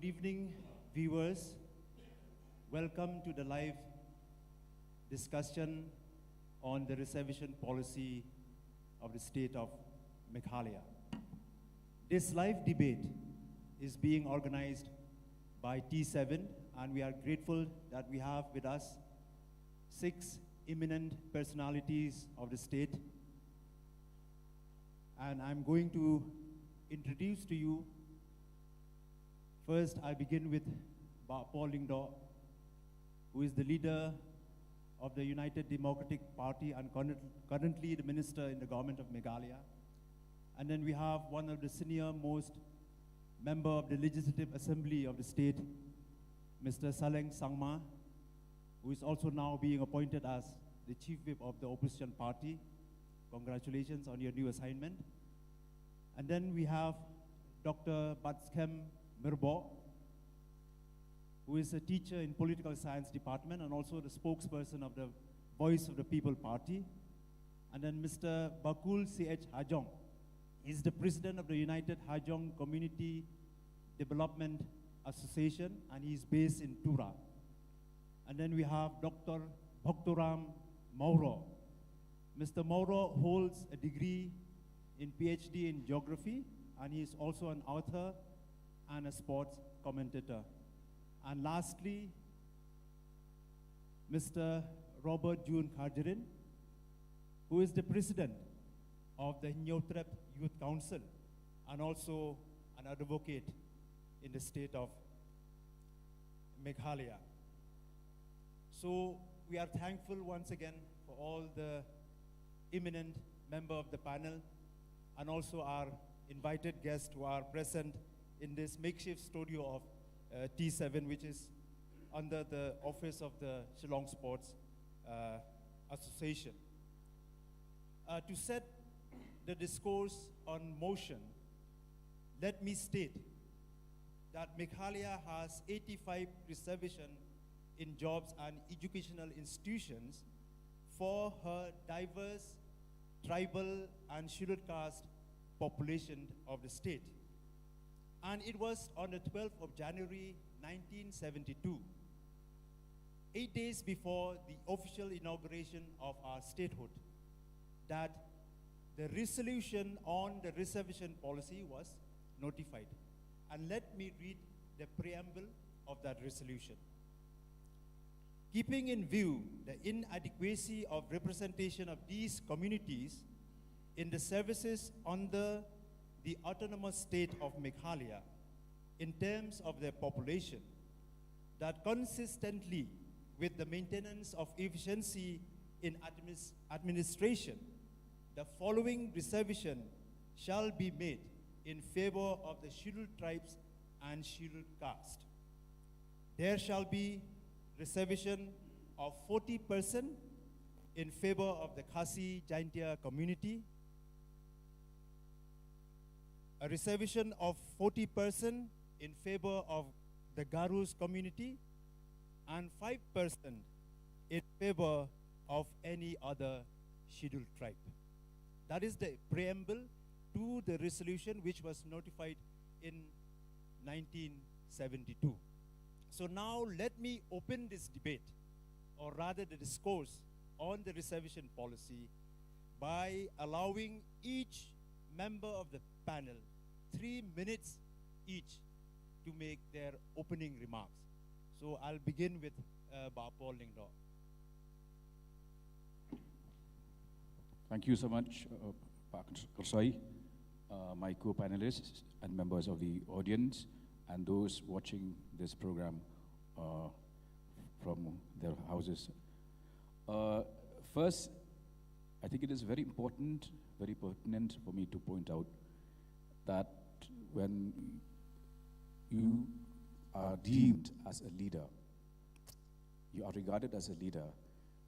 Good evening, viewers. Welcome to the live discussion on the reservation policy of the state of Meghalaya. This live debate is being organized by T7, and we are grateful that we have with us 6 eminent personalities of the state. And I'm going to introduce to you. First, I begin with Paul Lingdo, who is the leader of the United Democratic Party and currently the minister in the government of Meghalaya. And then we have one of the senior most member of the Legislative Assembly of the state, Mr. Saleng Sangma, who is also now being appointed as the chief whip of the opposition party. Congratulations on your new assignment. And then we have Dr. Batskem Mirbo, who is a teacher in political science department and also the spokesperson of the Voice of the People Party. And then Mr. Bakul C.H. Hajong is the president of the United Hajong Community Development Association, and he is based in Tura. And then we have Dr. Bhaktoram Mauro. Mr. Mauro holds a degree in PhD in geography, and he is also an author and a sports commentator. And lastly, Mr. Robert June Karjarin, who is the president of the Nyotrep Youth Council and also an advocate in the state of Meghalaya. So we are thankful once again for all the eminent members of the panel and also our invited guests who are present in this makeshift studio of T7, which is under the office of the Shillong Sports Association. To set the discourse on motion, let me state that Meghalaya has 85 reservation in jobs and educational institutions for her diverse tribal and scheduled caste population of the state. And it was on the 12th of January 1972, 8 days before the official inauguration of our statehood, that the resolution on the reservation policy was notified. And let me read the preamble of that resolution. Keeping in view the inadequacy of representation of these communities in the services under the autonomous state of Meghalaya in terms of their population, that consistently with the maintenance of efficiency in administration, the following reservation shall be made in favor of the scheduled tribes and scheduled caste. There shall be reservation of 40% in favor of the Khasi Jaintia community, a reservation of 40% in favor of the Garus community, and 5% in favor of any other scheduled tribe. That is the preamble to the resolution which was notified in 1972. So now let me open this debate, or rather the discourse on the reservation policy, by allowing each member of the panel 3 minutes each to make their opening remarks. So I'll begin with Paul Lingdo. Thank you so much, Pak Kersai, my co-panelists and members of the audience, and those watching this program from their houses. First, I think it is very important, very pertinent for me to point out that when you are deemed as a leader, you are regarded as a leader,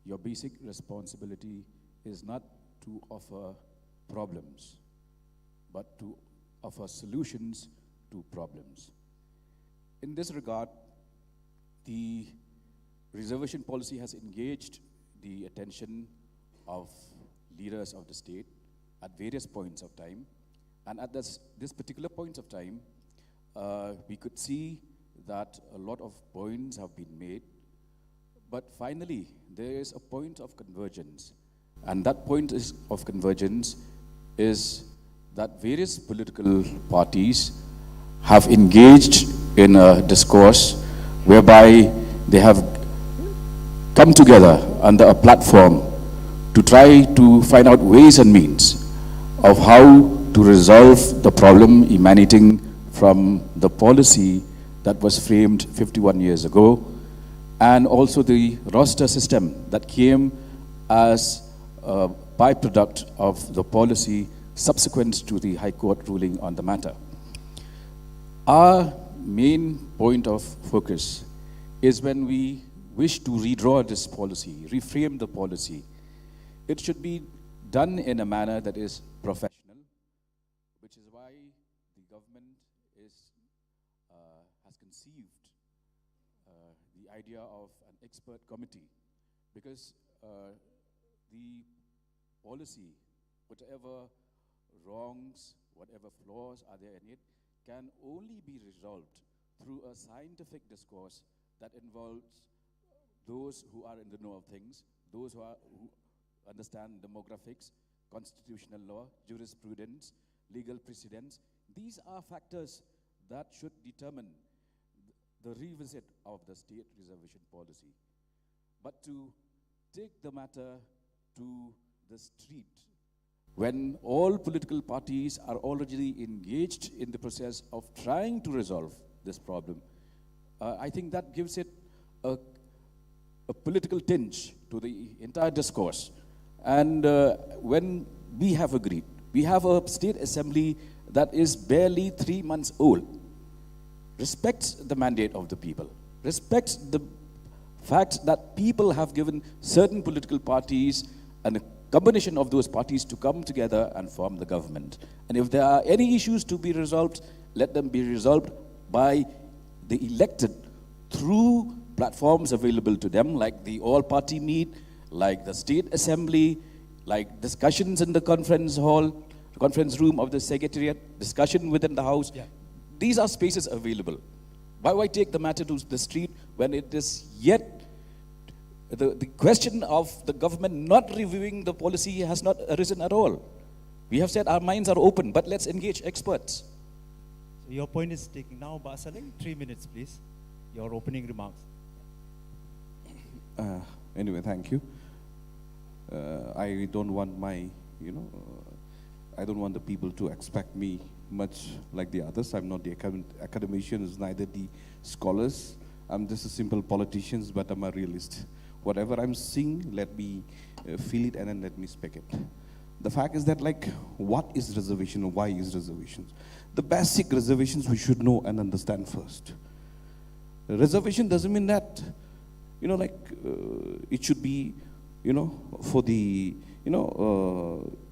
your basic responsibility is not to offer problems, but to offer solutions to problems. In this regard, the reservation policy has engaged the attention of leaders of the state at various points of time. And at this particular point of time, we could see that a lot of points have been made, but finally there is a point of convergence. And that of convergence is that various political parties have engaged in a discourse whereby they have come together under a platform to try to find out ways and means of how to resolve the problem emanating from the policy that was framed 51 years ago, and also the roster system that came as a byproduct of the policy subsequent to the High Court ruling on the matter. Our main point of focus is when we wish to redraw this policy, reframe the policy, it should be done in a manner that is professional, which is why the government has conceived the idea of an expert committee, because the policy, whatever wrongs, whatever flaws are there in it, can only be resolved through a scientific discourse that involves those who are in the know of things, those who understand demographics, constitutional law, jurisprudence, legal precedents. These are factors that should determine the revisit of the state reservation policy. But to take the matter to the street, when all political parties are already engaged in the process of trying to resolve this problem, I think that gives it a political tinge to the entire discourse. And when we have agreed, we have a state assembly that is barely 3 months old, respects the mandate of the people, respects the fact that people have given certain political parties and a combination of those parties to come together and form the government. And if there are any issues to be resolved, let them be resolved by the elected through platforms available to them, like the all-party meet, like the state assembly, like discussions in the conference hall, conference room of the secretariat, discussion within the house. Yeah. These are spaces available. Why take the matter to the street when it is yet the question of the government not reviewing the policy has not arisen at all? We have said our minds are open, but let's engage experts. So your point is taken now, Basaling. 3 minutes, please. Your opening remarks. Anyway, thank you. I don't want I don't want the people to expect me much like the others. I'm not the academicians, neither the scholars. I'm just a simple politician, but I'm a realist. Whatever I'm seeing, let me feel it and then let me speak it. The fact is that, like, what is reservation and why is reservations? The basic reservations we should know and understand first. Reservation doesn't mean that, it should be, for the,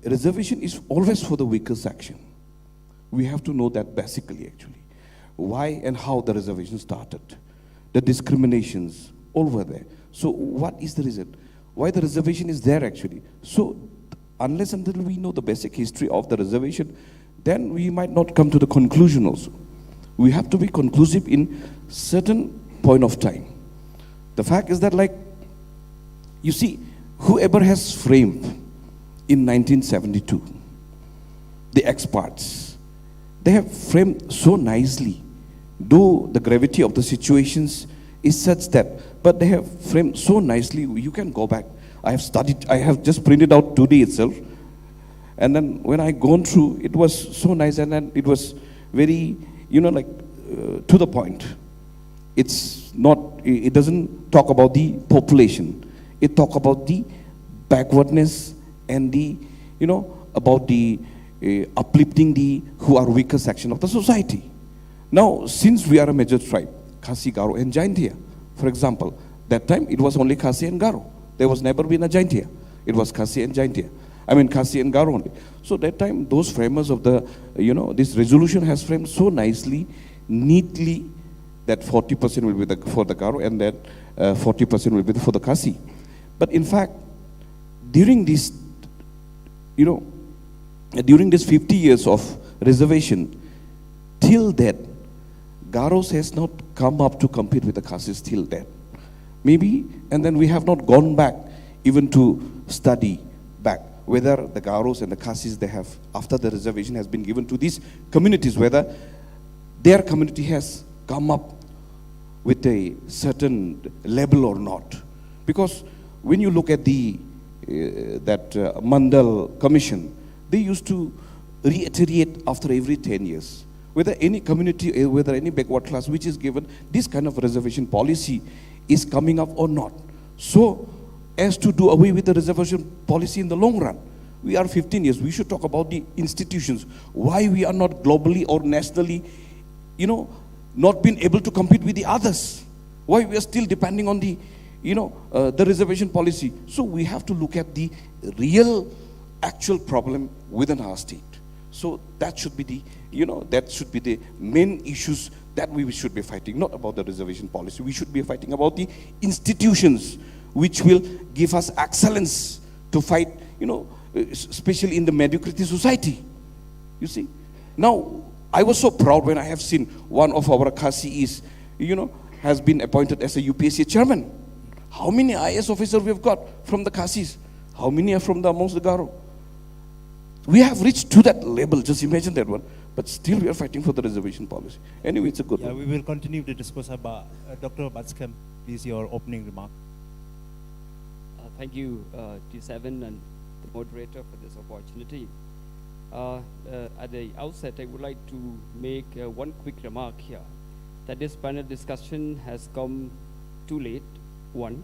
reservation is always for the weaker section. We have to know that basically, actually. Why and how the reservation started. The discriminations, all were there. So what is the reason? Why the reservation is there, actually? So unless until we know the basic history of the reservation, then we might not come to the conclusion also. We have to be conclusive in certain point of time. The fact is that, like, you see, whoever has framed in 1972, the experts, they have framed so nicely, though the gravity of the situations is such that, but they have framed so nicely, you can go back. I have studied, I have just printed out today itself, and then when I gone through, it was so nice, and then it was very, to the point. It's not, it doesn't talk about the population. It talk about the backwardness and the, about the uplifting the who are weaker section of the society. Now, since we are a major tribe, Khasi, Garo and Jaintia, for example, that time it was only Khasi and Garo. There was never been a Jaintia. It was Khasi and Jaintia. I mean Khasi and Garo only. So that time those framers of the, this resolution has framed so nicely, neatly, that 40% will be for the Garo and that 40% will be for the Khasi. But in fact, during this, during this 50 years of reservation, till that, Garos has not come up to compete with the Khasis till then. Maybe, and then we have not gone back even to study back whether the Garos and the Khasis they have, after the reservation has been given to these communities, whether their community has come up with a certain level or not. Because when you look at the Mandal Commission, they used to reiterate after every 10 years whether any community, whether any backward class which is given this kind of reservation policy is coming up or not. So as to do away with the reservation policy in the long run, we are 15 years, we should talk about the institutions, why we are not globally or nationally, not being able to compete with the others, why we are still depending on the, the reservation policy. So we have to look at the real actual problem within our state. So that should be the, that should be the main issues that we should be fighting, not about the reservation policy. We should be fighting about the institutions which will give us excellence to fight, especially in the mediocrity society. You see? Now, I was so proud when I have seen one of our Khasis, has been appointed as a UPSC chairman. How many IAS officers we have got from the Khasis? How many are from amongst the Garo? We have reached to that level, just imagine that one. But still we are fighting for the reservation policy. Anyway, it's a good one. We will continue to discuss about Dr. Batskem, please, your opening remark. Thank you, T7 and the moderator for this opportunity. At the outset, I would like to make one quick remark here, that this panel discussion has come too late, one,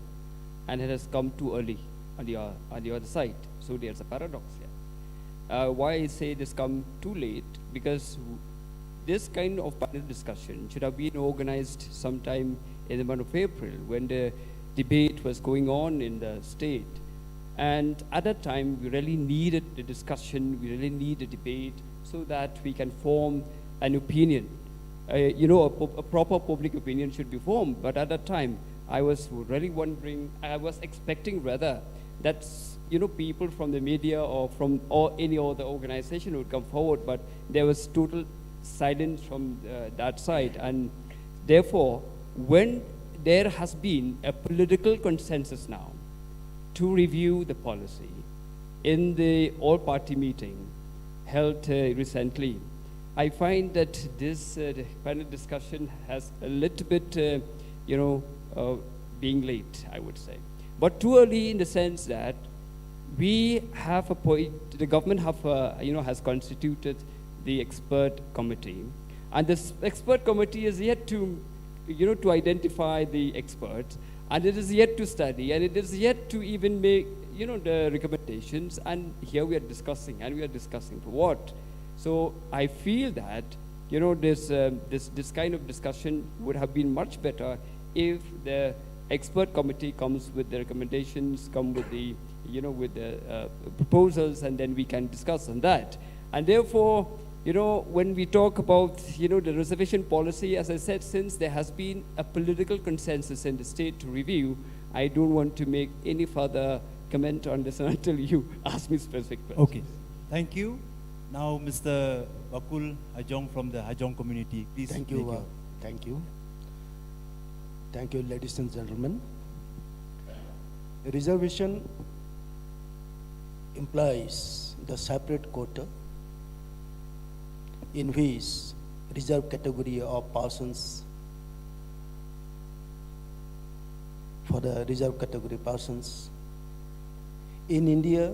and it has come too early on the other side. So there's a paradox here. Why I say this come too late? Because this kind of panel discussion should have been organized sometime in the month of April when the debate was going on in the state. And at that time, we really needed the discussion, we really need a debate so that we can form an opinion. A proper public opinion should be formed, but at that time, I was really wondering, I was expecting rather that people from the media or from any other organization would come forward, but there was total silence from that side. And therefore, when there has been a political consensus now to review the policy in the all-party meeting held recently, I find that this panel discussion has a little bit, being late, I would say. But too early in the sense that we have the government has constituted the expert committee, and this expert committee is yet to, to identify the experts, and it is yet to study, and it is yet to even make, the recommendations, and here we are discussing, and we are discussing for what? So I feel that, this kind of discussion would have been much better if the expert committee comes with the recommendations, come with the, with the proposals, and then we can discuss on that. And therefore, when we talk about, the reservation policy, as I said, since there has been a political consensus in the state to review, I don't want to make any further comment on this until you ask me specific questions. Okay, thank you. Now, Mr. Bakul Hajong from the Hajong community, please. Thank you. Thank you. Thank you, ladies and gentlemen. A reservation implies the separate quota in which reserved category of persons, for the reserved category persons in India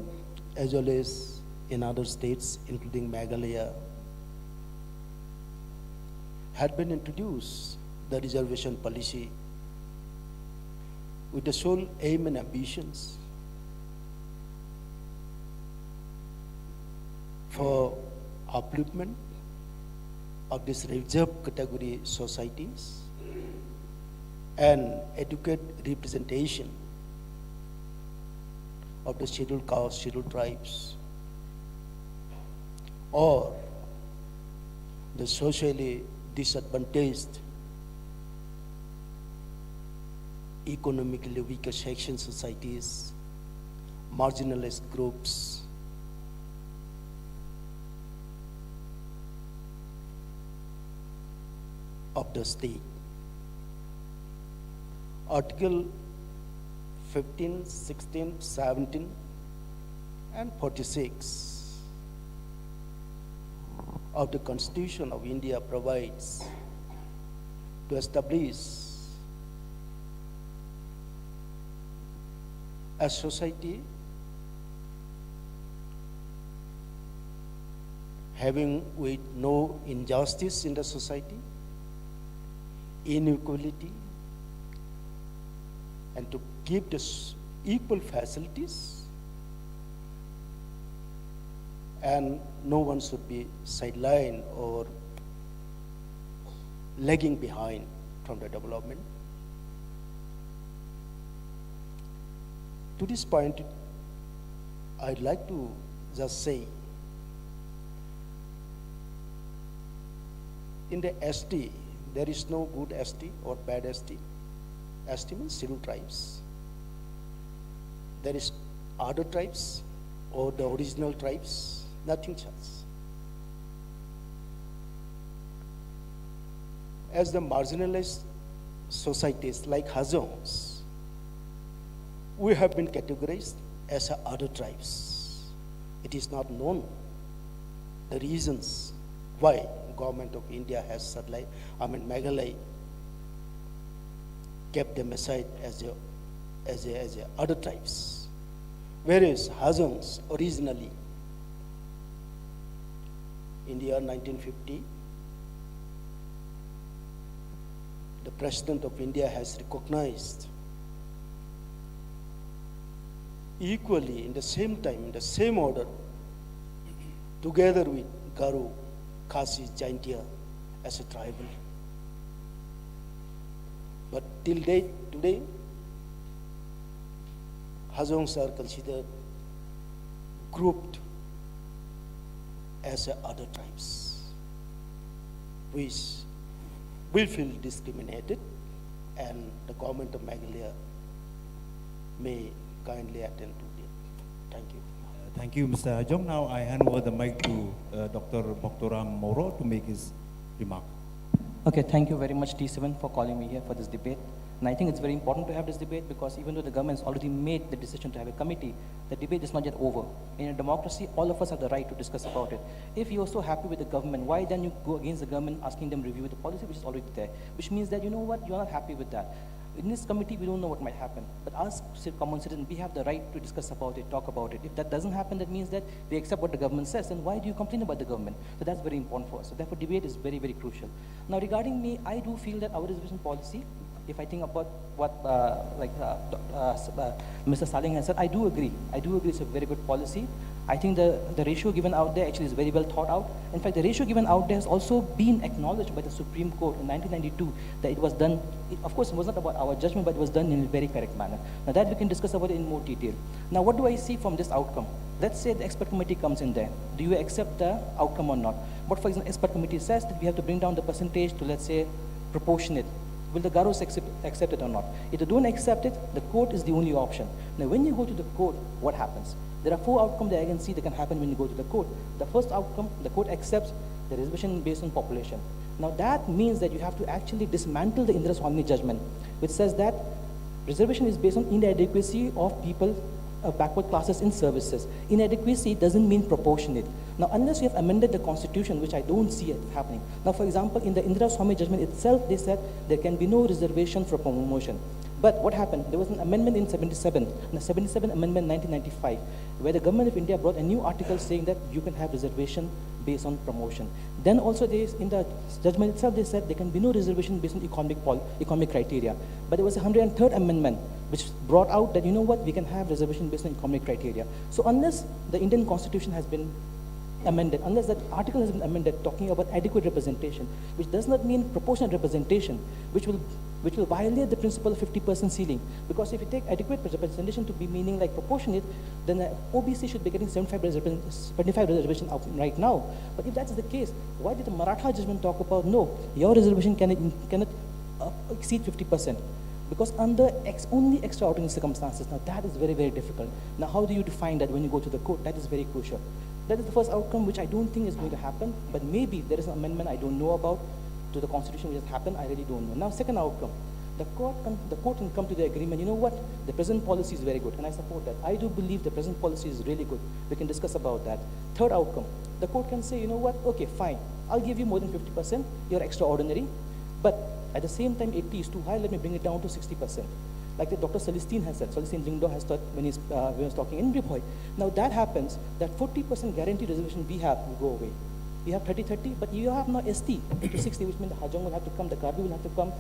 as well as in other states, including Meghalaya, had been introduced the reservation policy with the sole aim and ambitions for upliftment of these reserved category societies and adequate representation of the scheduled castes, scheduled tribes, or the socially disadvantaged, economically weaker section societies, marginalized groups. of the state. Article 15, 16, 17, and 46 of the Constitution of India provides to establish a society having with no injustice in the society, inequality, and to give the equal facilities, and no one should be sidelined or lagging behind from the development. To this point, I'd like to just say, in the ST, there is no good ST or bad ST. ST means scheduled tribes. There is other tribes or the original tribes, nothing else. As the marginalized societies like Hazongs, we have been categorized as other tribes. It is not known the reasons why government of India has Meghalaya kept them aside as other tribes. Whereas Hazongs originally in the year 1950, the President of India has recognized equally in the same time, in the same order, together with Ri Khasi Jaintia as a tribal. But till date, today, Hazongs are considered grouped as other tribes, which will feel discriminated, and the government of Meghalaya may kindly attend to it. Thank you. Thank you, Mr. Jong. Now I hand over the mic to Dr. Boktoram Moro to make his remark. Okay, thank you very much, T7, for calling me here for this debate. And I think it's very important to have this debate because even though the government has already made the decision to have a committee, the debate is not yet over. In a democracy, all of us have the right to discuss about it. If you're so happy with the government, why then you go against the government asking them to review the policy which is already there? Which means that, you know what, you're not happy with that. In this committee, we don't know what might happen. But us, common citizens, we have the right to discuss about it, talk about it. If that doesn't happen, that means that we accept what the government says. Then why do you complain about the government? So that's very important for us. So therefore, debate is very, very crucial. Now, regarding me, I do feel that our reservation policy, if I think about what Mr. Saling has said, I do agree. I do agree it's a very good policy. I think the ratio given out there actually is very well thought out. In fact, the ratio given out there has also been acknowledged by the Supreme Court in 1992 that it was done, of course, it was not about our judgment, but it was done in a very correct manner. Now that we can discuss about it in more detail. Now, what do I see from this outcome? Let's say the expert committee comes in there. Do you accept the outcome or not? What, for example, expert committee says that we have to bring down the percentage to, let's say, proportionate. Will the Garos accept it or not? If they don't accept it, the court is the only option. Now, when you go to the court, what happens? There are 4 outcomes that I can see that can happen when you go to the court. The first outcome, the court accepts the reservation based on population. Now, that means that you have to actually dismantle the Indra Swami judgment, which says that reservation is based on inadequacy of people, backward classes in services. Inadequacy doesn't mean proportionate. Now, unless you have amended the constitution, which I don't see it happening. Now, for example, in the Indra Swami judgment itself, they said there can be no reservation for promotion. But what happened? There was an amendment in 77, the 77 amendment 1995, where the government of India brought a new article saying that you can have reservation based on promotion. Then also in the judgment itself, they said there can be no reservation based on economic criteria. But there was a 103rd amendment, which brought out that, you know what, we can have reservation based on economic criteria. So unless the Indian constitution has been amended, unless that article has been amended talking about adequate representation, which does not mean proportionate representation, which will violate the principle of 50% ceiling. Because if you take adequate representation to be meaning like proportionate, then the OBC should be getting 75 reservation out right now. But if that's the case, why did the Maratha judgment talk about, no, your reservation cannot exceed 50%? Because under only extraordinary circumstances. Now that is very, very difficult. Now how do you define that when you go to the court? That is very crucial. That is the first outcome which I don't think is going to happen, but maybe there is an amendment I don't know about, to the constitution which has happened, I really don't know. Now, second outcome, the court can come to the agreement, you know what, the present policy is very good, and I support that. I do believe the present policy is really good. We can discuss about that. Third outcome, the court can say, you know what, okay, fine, I'll give you more than 50%, you're extraordinary, but at the same time, 80 is too high, let me bring it down to 60%. Like the Dr. Celestine has said, Celestine Jingdo has thought when he was talking in Bripoy. Now that happens, that 40% guaranteed reservation we have will go away. We have 30-30, but you have now ST into 60, which means the Hajong will have to come, the Karbi will have to come,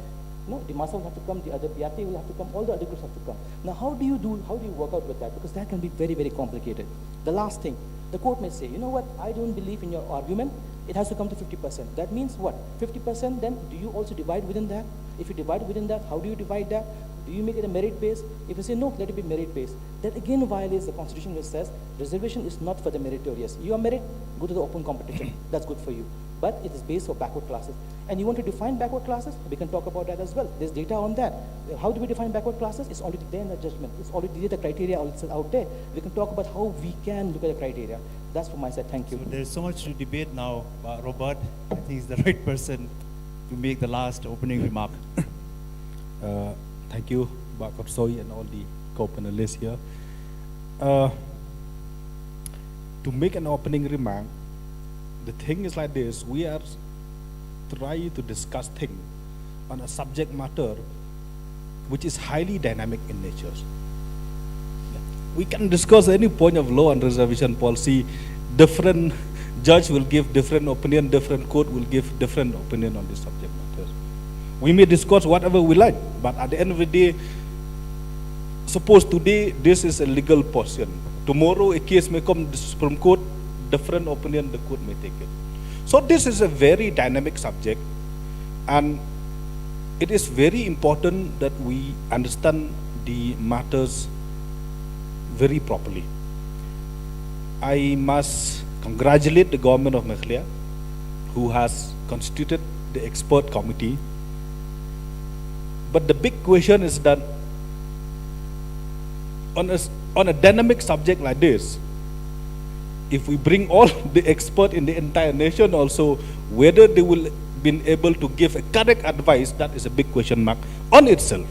Dimasa will have to come, the other Biate will have to come, all the other groups have to come. Now how do you work out with that? Because that can be very, very complicated. The last thing, the court may say, you know what, I don't believe in your argument, it has to come to 50%. That means what? 50%, then do you also divide within that? If you divide within that, how do you divide that? Do you make it a merit base? If you say no, let it be merit based. That again violates the constitution which says reservation is not for the meritorious. You are merit, go to the open competition. That's good for you. But it is based for backward classes. And you want to define backward classes? We can talk about that as well. There's data on that. How do we define backward classes? It's already there in the judgment. It's already there, the criteria out there. We can talk about how we can look at the criteria. That's from my side. Thank you. So there's so much to debate now. Robert, I think he's the right person to make the last opening remark. Thank you, Bakar Soy and all the co-panelists here. To make an opening remark, the thing is like this, we are trying to discuss things on a subject matter which is highly dynamic in nature. We can discuss any point of law and reservation policy, different judge will give different opinion, different court will give different opinion on this subject matter. We may discuss whatever we like, but at the end of the day, suppose today this is a legal portion. Tomorrow a case may come to the Supreme Court, different opinion the court may take it. So this is a very dynamic subject, and it is very important that we understand the matters very properly. I must congratulate the government of Meghalaya, who has constituted the expert committee. But the big question is that on a dynamic subject like this, if we bring all the experts in the entire nation also, whether they will be able to give a correct advice, that is a big question mark on itself.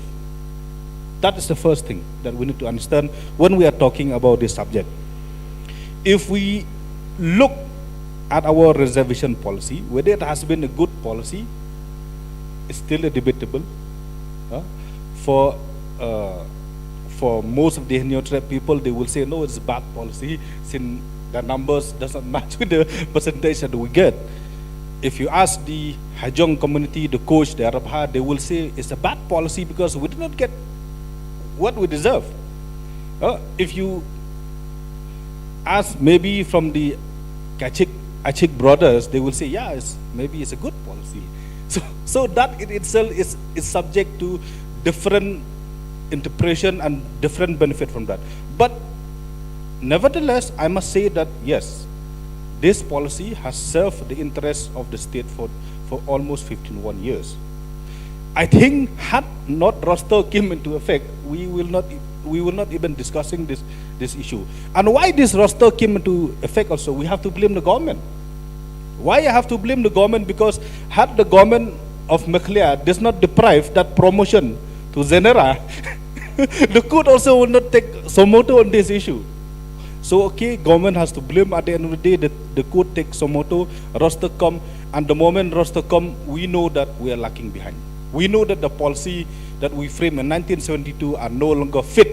That is the first thing that we need to understand when we are talking about this subject. If we look at our reservation policy, whether it has been a good policy, it's still a debatable. For most of the neutral people, they will say, no, it's a bad policy, since the numbers doesn't match with the percentage that we get. If you ask the Hajong community, the coach, the Arabha, they will say it's a bad policy because we did not get what we deserve. If you ask maybe from the Achik brothers, they will say, yeah, maybe it's a good policy. So that in itself is subject to different interpretation and different benefit from that. But nevertheless, I must say that yes, this policy has served the interests of the state for almost 51 years. I think had not roster came into effect, we will not even discussing this issue. And why this roster came into effect also, we have to blame the government. Why I have to blame the government? Because had the government of Meghalaya does not deprive that promotion to Zenera, the court also will not take some motto on this issue. So okay, government has to blame. At the end of the day, the court takes some motto, roster come, and the moment roster come, we know that we are lacking behind. We know that the policy that we framed in 1972 are no longer fit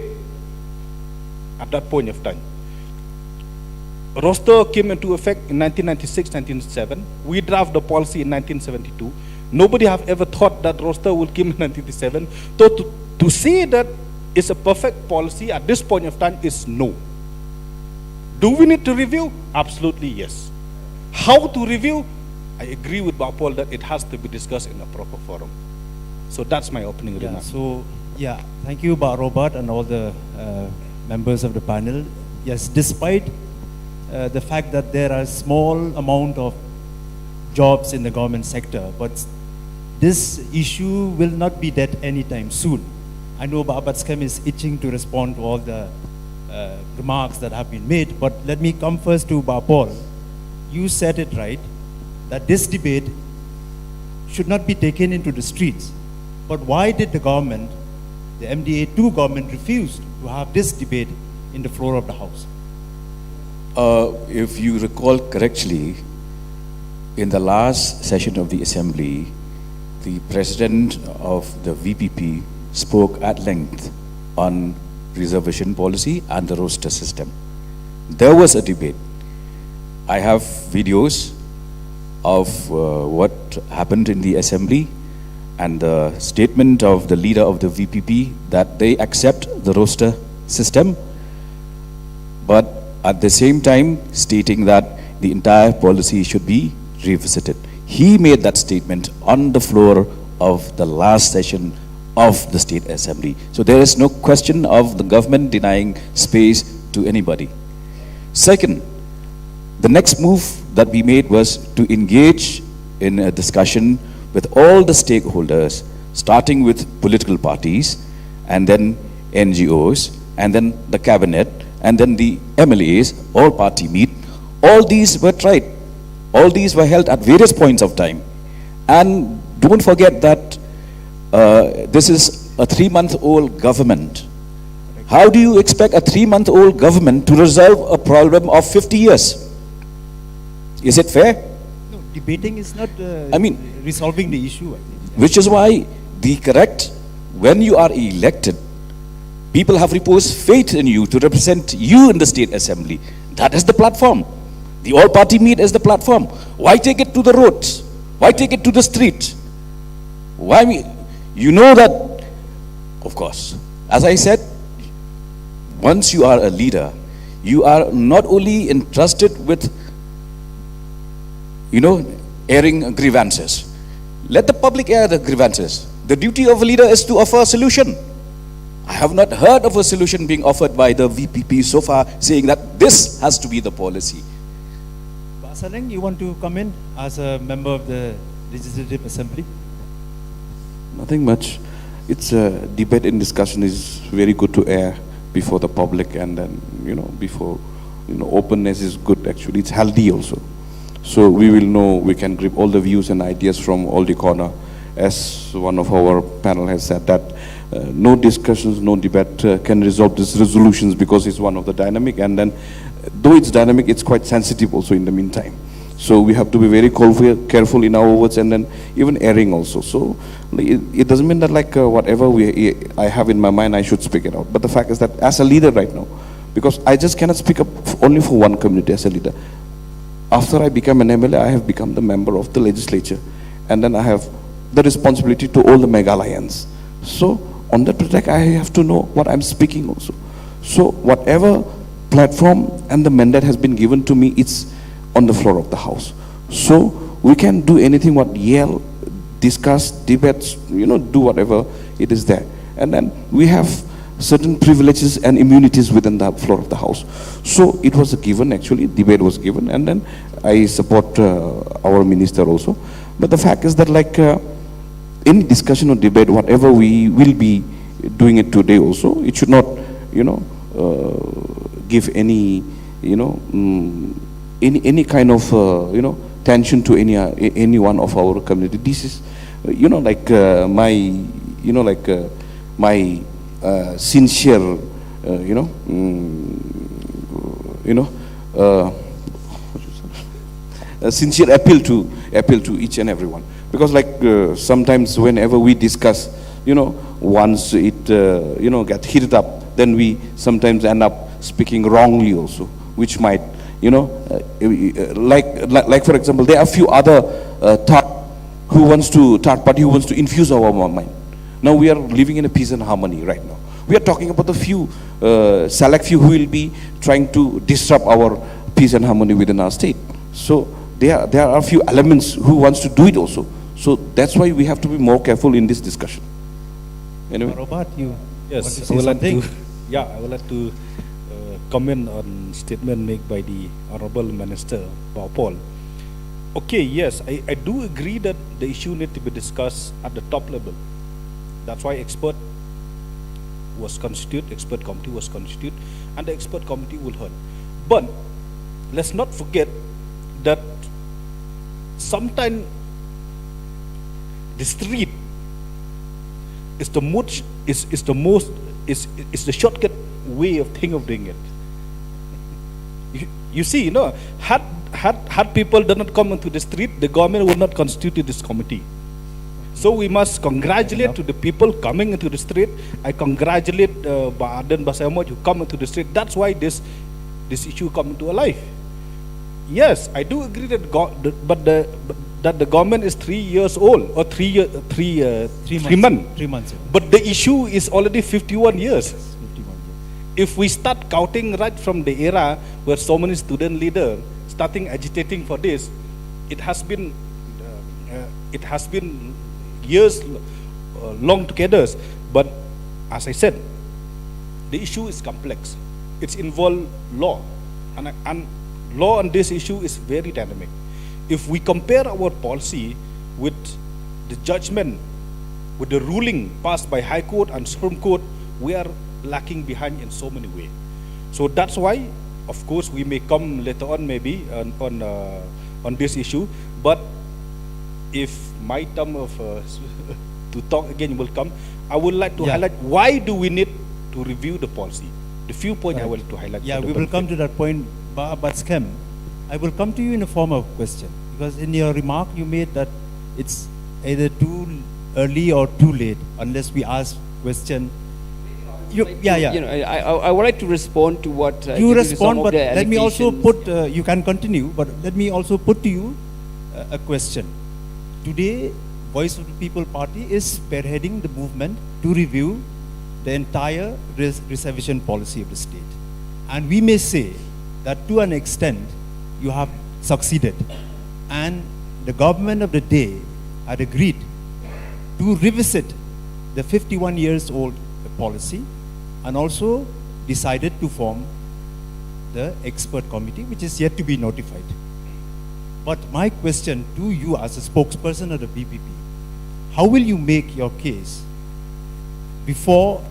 at that point of time. Roster came into effect in 1996, 1997. We drafted the policy in 1972. Nobody have ever thought that roster will come in 1997. So to say that it's a perfect policy at this point of time is no. Do we need to review? Absolutely yes. How to review? I agree with Bapol that it has to be discussed in a proper forum. So that's my opening remark. So, thank you, Robert, and all the members of the panel. Yes, despite the fact that there are small amount of jobs in the government sector, but this issue will not be dead anytime soon. I know Babat Skem is itching to respond to all the remarks that have been made, but let me come first to Bapol. You said it right, that this debate should not be taken into the streets. But why did the government, the MDA2 government, refuse to have this debate in the floor of the House? If you recall correctly, in the last session of the Assembly, the President of the VPP spoke at length on reservation policy and the roster system. There was a debate. I have videos of what happened in the Assembly and the statement of the leader of the VPP that they accept the roster system, but at the same time stating that the entire policy should be revisited. He made that statement on the floor of the last session of the State Assembly. So there is no question of the government denying space to anybody. Second, the next move that we made was to engage in a discussion with all the stakeholders, starting with political parties, and then NGOs, and then the cabinet, and then the MLAs, all party meet. All these were tried. All these were held at various points of time. And don't forget that this is a 3-month-old government. How do you expect a 3-month-old government to resolve a problem of 50 years? Is it fair? No, debating is not resolving the issue, I think. Which is why when you are elected, people have reposed faith in you to represent you in the State Assembly. That is the platform. The all-party meet is the platform. Why take it to the roads? Why take it to the street? Why? You know that, of course, as I said, once you are a leader, you are not only entrusted with, airing grievances. Let the public air the grievances. The duty of a leader is to offer a solution. I have not heard of a solution being offered by the VPP so far, saying that this has to be the policy. Basaneng, you want to come in as a member of the Legislative Assembly? Nothing much. It's a debate and discussion is very good to air before the public, and then, before, openness is good actually. It's healthy also. So we will know, we can grip all the views and ideas from all the corner. As one of our panel has said that no discussions, no debate can resolve these resolutions, because it's one of the dynamic, and then though it's dynamic, it's quite sensitive also in the meantime. So we have to be very careful in our words, and then even airing also. So it doesn't mean that whatever I have in my mind, I should speak it out. But the fact is that as a leader right now, because I just cannot speak up only for one community as a leader. After I become an MLA, I have become the member of the legislature, and then I have the responsibility to all the Meghalayans. So on that track, I have to know what I'm speaking also. So whatever platform and the mandate has been given to me, it's on the floor of the House. So we can do anything, what yell, discuss, debates, do whatever it is there. And then we have certain privileges and immunities within the floor of the House. So it was a given, actually, debate was given, and then I support our minister also. But the fact is that any discussion or debate, whatever we will be doing it today also, it should not, give any, any kind of, tension to any one of our community. This is, my sincere, a sincere appeal to each and everyone. Because sometimes whenever we discuss, once it, get heated up, then we sometimes end up speaking wrongly also, which might, like for example, there are a few other third party who wants to infuse our mind. Now we are living in a peace and harmony right now. We are talking about the few, select few who will be trying to disrupt our peace and harmony within our state. So there are a few elements who wants to do it also. So that's why we have to be more careful in this discussion. Anyway. Robert, you Yes, want to say I would like something? to, I would like to comment on statement made by the Honorable Minister, Paul. Okay, yes, I do agree that the issue need to be discussed at the top level. That's why expert committee was constituted, and the expert committee will heard. But let's not forget that sometimes the street is the most is the shortcut way of doing it. You see, had people did not come into the street, the government would not constitute this committee. So we must congratulate to the people coming into the street. I congratulate Ba'adan Basamot who come into the street. That's why this issue come into life. Yes, I do agree that that the government is 3 years old, or 3 months. 3 months. But the issue is already 51 years. 51 years. If we start counting right from the era where so many student leaders starting agitating for this, it has been years long together. But as I said, the issue is complex. It's involved law, and law on this issue is very dynamic. If we compare our policy with the judgment, with the ruling passed by High Court and Supreme Court, we are lacking behind in so many ways. So that's why, of course, we may come later on maybe on this issue. But if my term of to talk again will come, I would like to highlight why do we need to review the policy. The few points I would like to highlight. Yeah, we will come to that point, but Skem, I will come to you in a form of question, because in your remark you made that it's either too early or too late unless we ask question. I would like to respond to what you respond, some but of the let me also allegations. put. You can continue, but let me also put to you a question. Today, Voice of the People Party is spearheading the movement to review the entire reservation policy of the state, and we may say that to an extent you have succeeded, and the government of the day had agreed to revisit the 51 years old policy, and also decided to form the expert committee, which is yet to be notified. But my question to you as a spokesperson of the BPP, how will you make your case before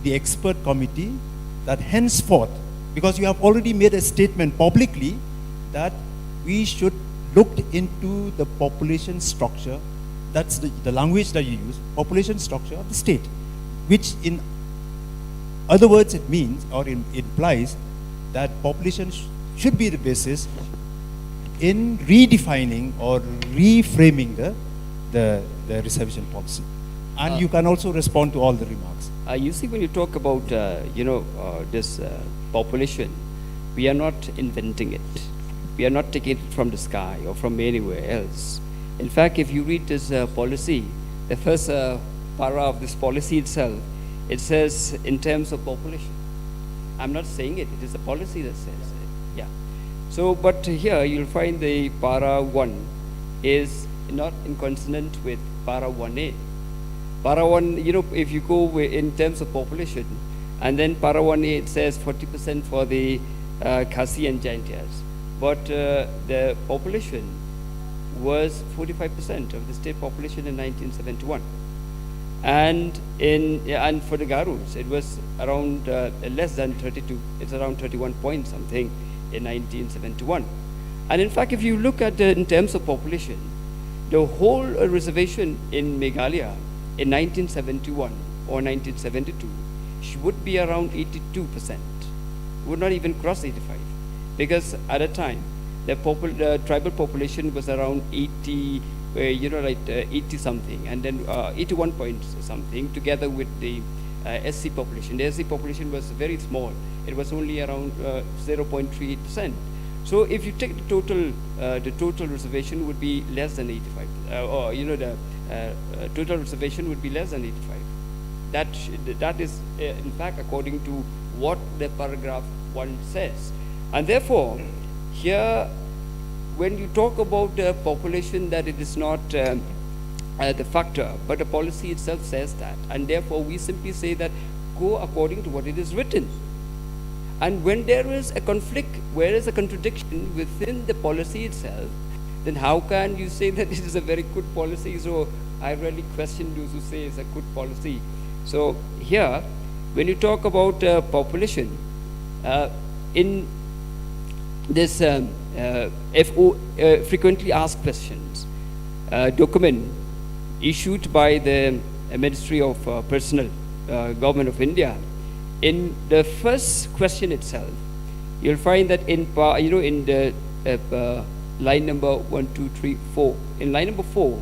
the expert committee that henceforth, because you have already made a statement publicly that we should look into the population structure, that's the language that you use, population structure of the state, which in other words it means, or it implies that population should be the basis in redefining or reframing the reservation policy. And you can also respond to all the remarks. You see, when you talk about this population, we are not inventing it. We are not taking it from the sky or from anywhere else. In fact, if you read this policy, the first para of this policy itself, it says in terms of population. I'm not saying it, it is the policy that says it. Yeah. So, but here you'll find the para 1 is not in consonant with para 1A. Para 1, if you go in terms of population, and then para 1A it says 40% for the Khasi and Jaintias. But the population was 45% of the state population in 1971. And for the Garus, it was around less than 32. It's around 31 point something in 1971. And in fact, if you look at in terms of population, the whole reservation in Meghalaya in 1971 or 1972 would be around 82%. Would not even cross 85, because at a time the tribal population was around 80. 80 something, and then 81 point something, together with the SC population. The SC population was very small. It was only around 0.38%. So if you take the total reservation would be less than 85, the total reservation would be less than 85. That is in fact according to what the paragraph 1 says. And therefore, here, when you talk about the population, that it is not the factor, but the policy itself says that. And therefore, we simply say that go according to what it is written. And when there is a conflict, where is a contradiction within the policy itself, then how can you say that it is a very good policy? So I really question those who say it's a good policy. So here, when you talk about population, in this frequently asked questions document, issued by the Ministry of Personnel, Government of India, in the first question itself, you'll find that in the line number 1, 2, 3, 4. In line number 4,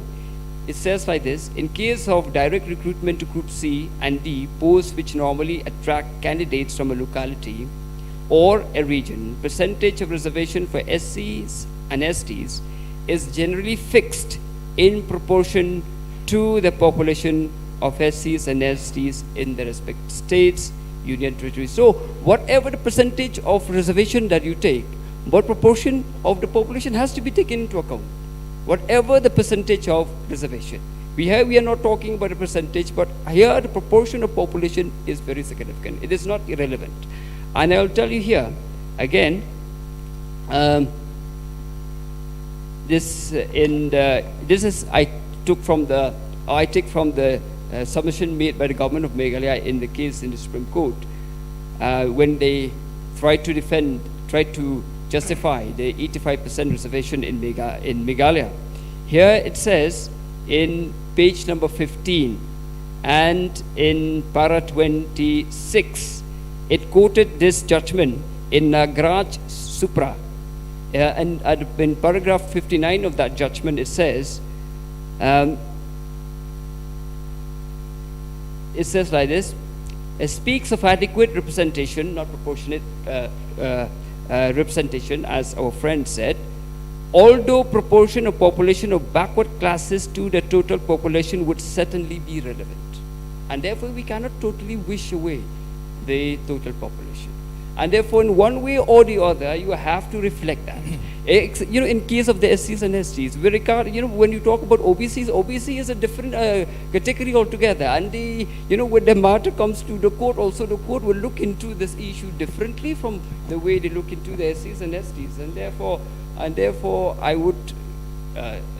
it says like this: in case of direct recruitment to Group C and D, posts which normally attract candidates from a locality or a region, percentage of reservation for SCs and STs is generally fixed in proportion to the population of SCs and STs in the respective states, union territories. So whatever the percentage of reservation that you take, what proportion of the population has to be taken into account? Whatever the percentage of reservation. We are not talking about a percentage, but here the proportion of population is very significant. It is not irrelevant. And I'll tell you here, again, I take from the submission made by the government of Meghalaya in the case in the Supreme Court, when they tried to justify the 85% reservation in Meghalaya. Here it says in page number 15 and in para 26, it quoted this judgment in Nagraj Supra. And in paragraph 59 of that judgment, it says like this: it speaks of adequate representation, not proportionate representation, as our friend said, although proportion of population of backward classes to the total population would certainly be relevant. And therefore, we cannot totally wish away the total population. And therefore, in one way or the other, you have to reflect that. In case of the SCs and STs, we regard, when you talk about OBCs, OBC is a different category altogether. And when the matter comes to the court, also the court will look into this issue differently from the way they look into the SCs and STs. And therefore, I would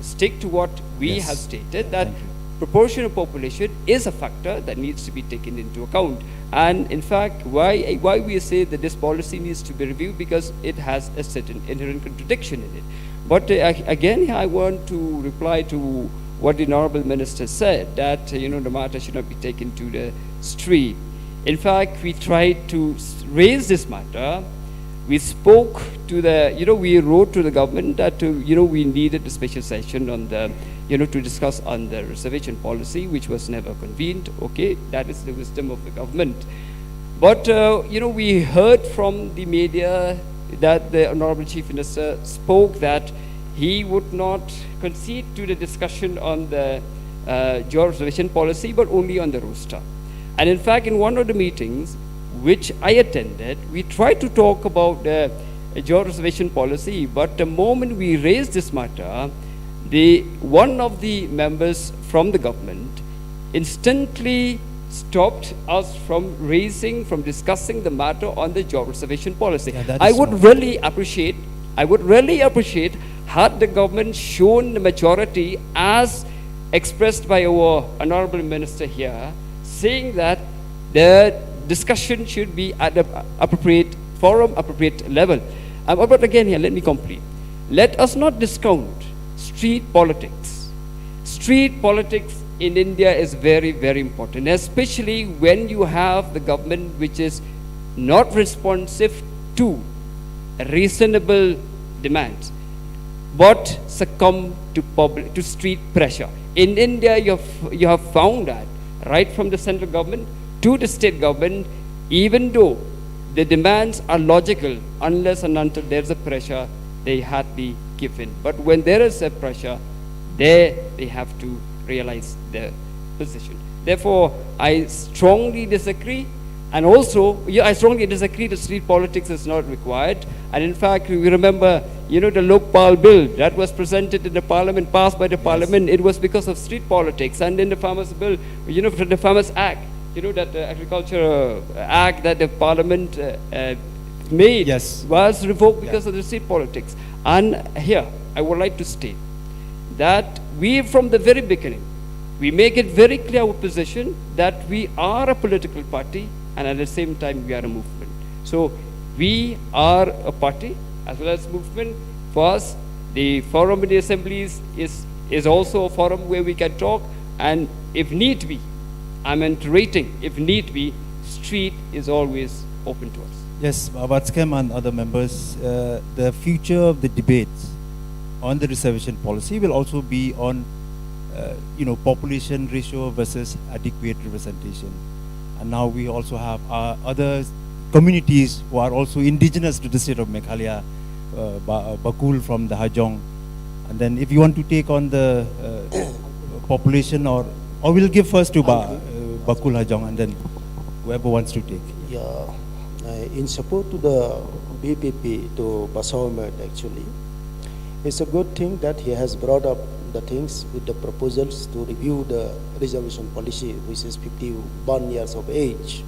stick to what we have stated, that proportion of population is a factor that needs to be taken into account. And in fact, why we say that this policy needs to be reviewed, because it has a certain inherent contradiction in it. But again, I want to reply to what the Honorable Minister said, that the matter should not be taken to the street. In fact, we tried to raise this matter. We spoke to we wrote to the government that we needed a special session on the to discuss on the reservation policy, which was never convened. Okay, that is the wisdom of the government. But we heard from the media that the Honorable Chief Minister spoke that he would not concede to the discussion on the job reservation policy, but only on the roster. And in fact, in one of the meetings which I attended, we tried to talk about the job reservation policy, but the moment we raised this matter, one of the members from the government instantly stopped us from discussing the matter on the job reservation policy. I would really appreciate had the government shown the majority as expressed by our Honorable Minister here, saying that the discussion should be at the appropriate forum, appropriate level. But again here, let me complete. Let us not discount street politics. Street politics in India is very, very important, especially when you have the government which is not responsive to reasonable demands, but succumb to street pressure. In India, you have found that right from the central government to the state government, even though the demands are logical, unless and until there's a pressure, they hardly give in. But when there is a pressure, they have to realize their position. Therefore, I strongly disagree. And also, I strongly disagree that street politics is not required. And in fact, we remember, the Lokpal bill that was presented in the parliament, passed by the parliament, it was because of street politics. And in the Farmers Bill, the Farmers Act, that Agriculture Act that the parliament made was revoked because of the street politics. And here, I would like to state that we, from the very beginning, we make it very clear our position that we are a political party, and at the same time we are a movement. So we are a party as well as movement. For us, the forum in the assemblies is also a forum where we can talk, And if need be, I'm reiterating, if need be, street is always open to us. Yes, Watskem and other members, the future of the debates on the reservation policy will also be on, population ratio versus adequate representation. And now we also have other communities who are also indigenous to the state of Meghalaya, Bakul from the Hajong. And then if you want to take on the population, or we'll give first to Bakul Hajong, and then whoever wants to take. Yeah, in support to the BPP, to Basau Ahmed actually, it's a good thing that he has brought up the things with the proposals to review the reservation policy, which is 51 years of age.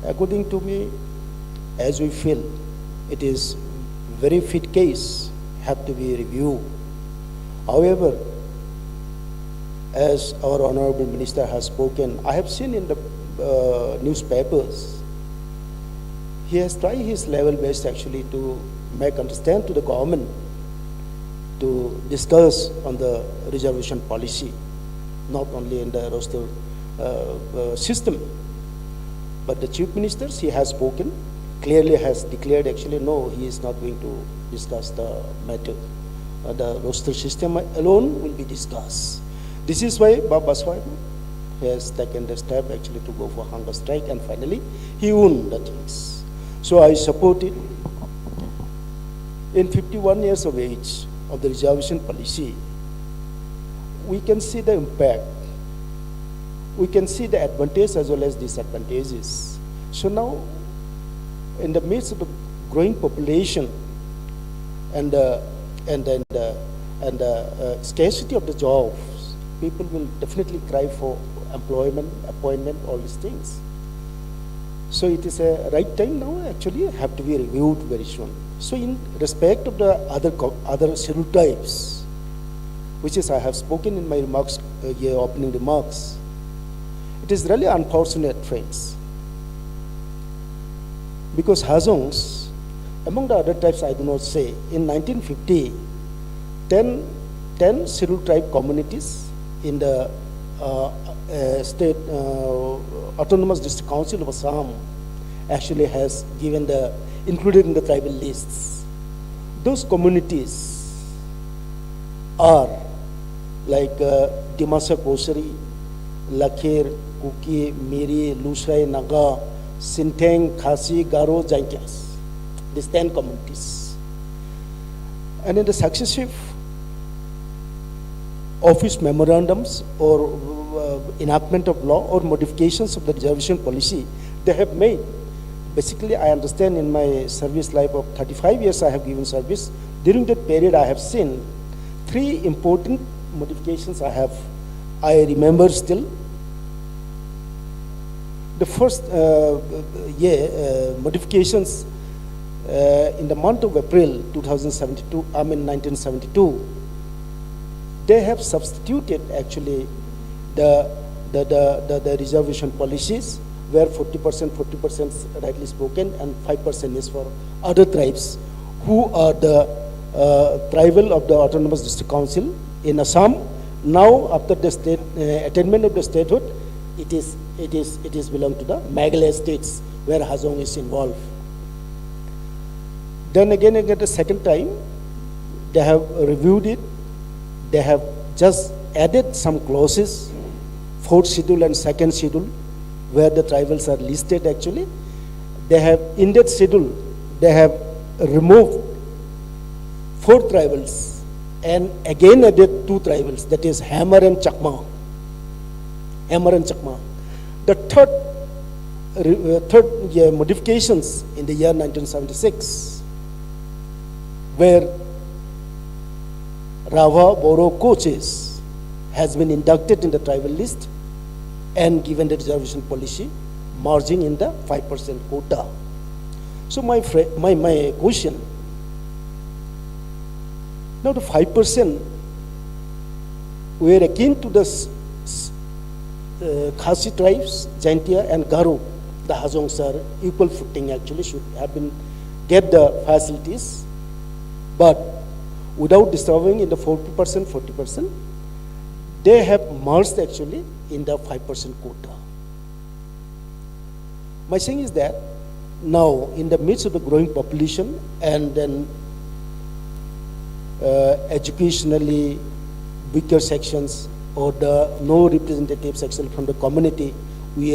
According to me, as we feel, it is very fit case, have to be reviewed. However, as our Honorable Minister has spoken, I have seen in the newspapers, he has tried his level best actually to make understand to the government to discuss on the reservation policy, not only in the roster system, but the chief ministers, he has spoken, clearly has declared actually no, he is not going to discuss the matter. The roster system alone will be discussed. This is why Baba Swami has taken the step actually to go for hunger strike, and finally he won the things. So I support it. In 51 years of age of the reservation policy, we can see the impact. We can see the advantages as well as disadvantages. So now, in the midst of the growing population and the scarcity of the jobs, people will definitely cry for employment, appointment, all these things. So it is a right time now actually have to be reviewed very soon. So in respect of the other schedule types, which is I have spoken in my remarks, opening remarks, it is really unfortunate, friends, because Hazongs, among the other types I do not say, in 1950, 10 schedule tribe communities in the state autonomous district council of Assam actually has given included in the tribal lists. Those communities are like Dimasa Kosari, Lakher, Kuki, Miri, Lusai, Naga, Sinteng, Khasi, Garo, Jaintias. These 10 communities. And in the successive office memorandums or enactment of law or modifications of the reservation policy they have made. Basically, I understand in my service life of 35 years I have given service. During that period, I have seen 3 important modifications I remember still. The first modifications in the month of April 1972, they have substituted actually the reservation policies where 40% rightly spoken and 5% is for other tribes who are the tribal of the Autonomous District Council in Assam. Now after the state attainment of the statehood, it is belong to the Meghalaya states where Hazong is involved. Then again at the second time, they have reviewed it. They have just added some clauses, 4th schedule and 2nd schedule, where the tribals are listed actually. They have, in that schedule, they have removed 4 tribals and again added 2 tribals, that is Hammer and Chakma. Hammer and Chakma. The third modifications in the year 1976, where Rava Boro coaches has been inducted in the tribal list and given the reservation policy, merging in the 5% quota. So my question, now the 5%, we are akin to the Khasi tribes, Jaintia and Garo. The Hazongs are equal footing actually, should have been get the facilities, but without disturbing in the 40%, they have merged actually in the 5% quota. My saying is that now in the midst of the growing population and then educationally weaker sections or the no representative section from the community, we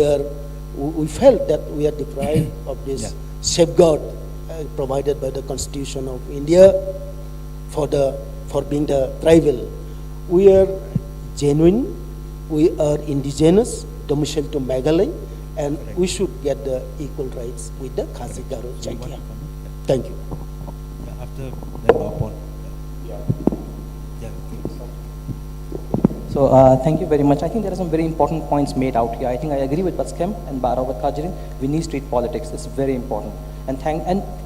felt that we are deprived of this safeguard provided by the Constitution of India for being the tribal. We are genuine, we are indigenous, domiciled to Meghalaya, and we should get the equal rights with the Khasi Jaintia. Thank you. Yeah, after the Bapol. So thank you very much. I think there are some very important points made out here. I think I agree with Baskem and Robert Kajirin. We need street politics. It's very important. And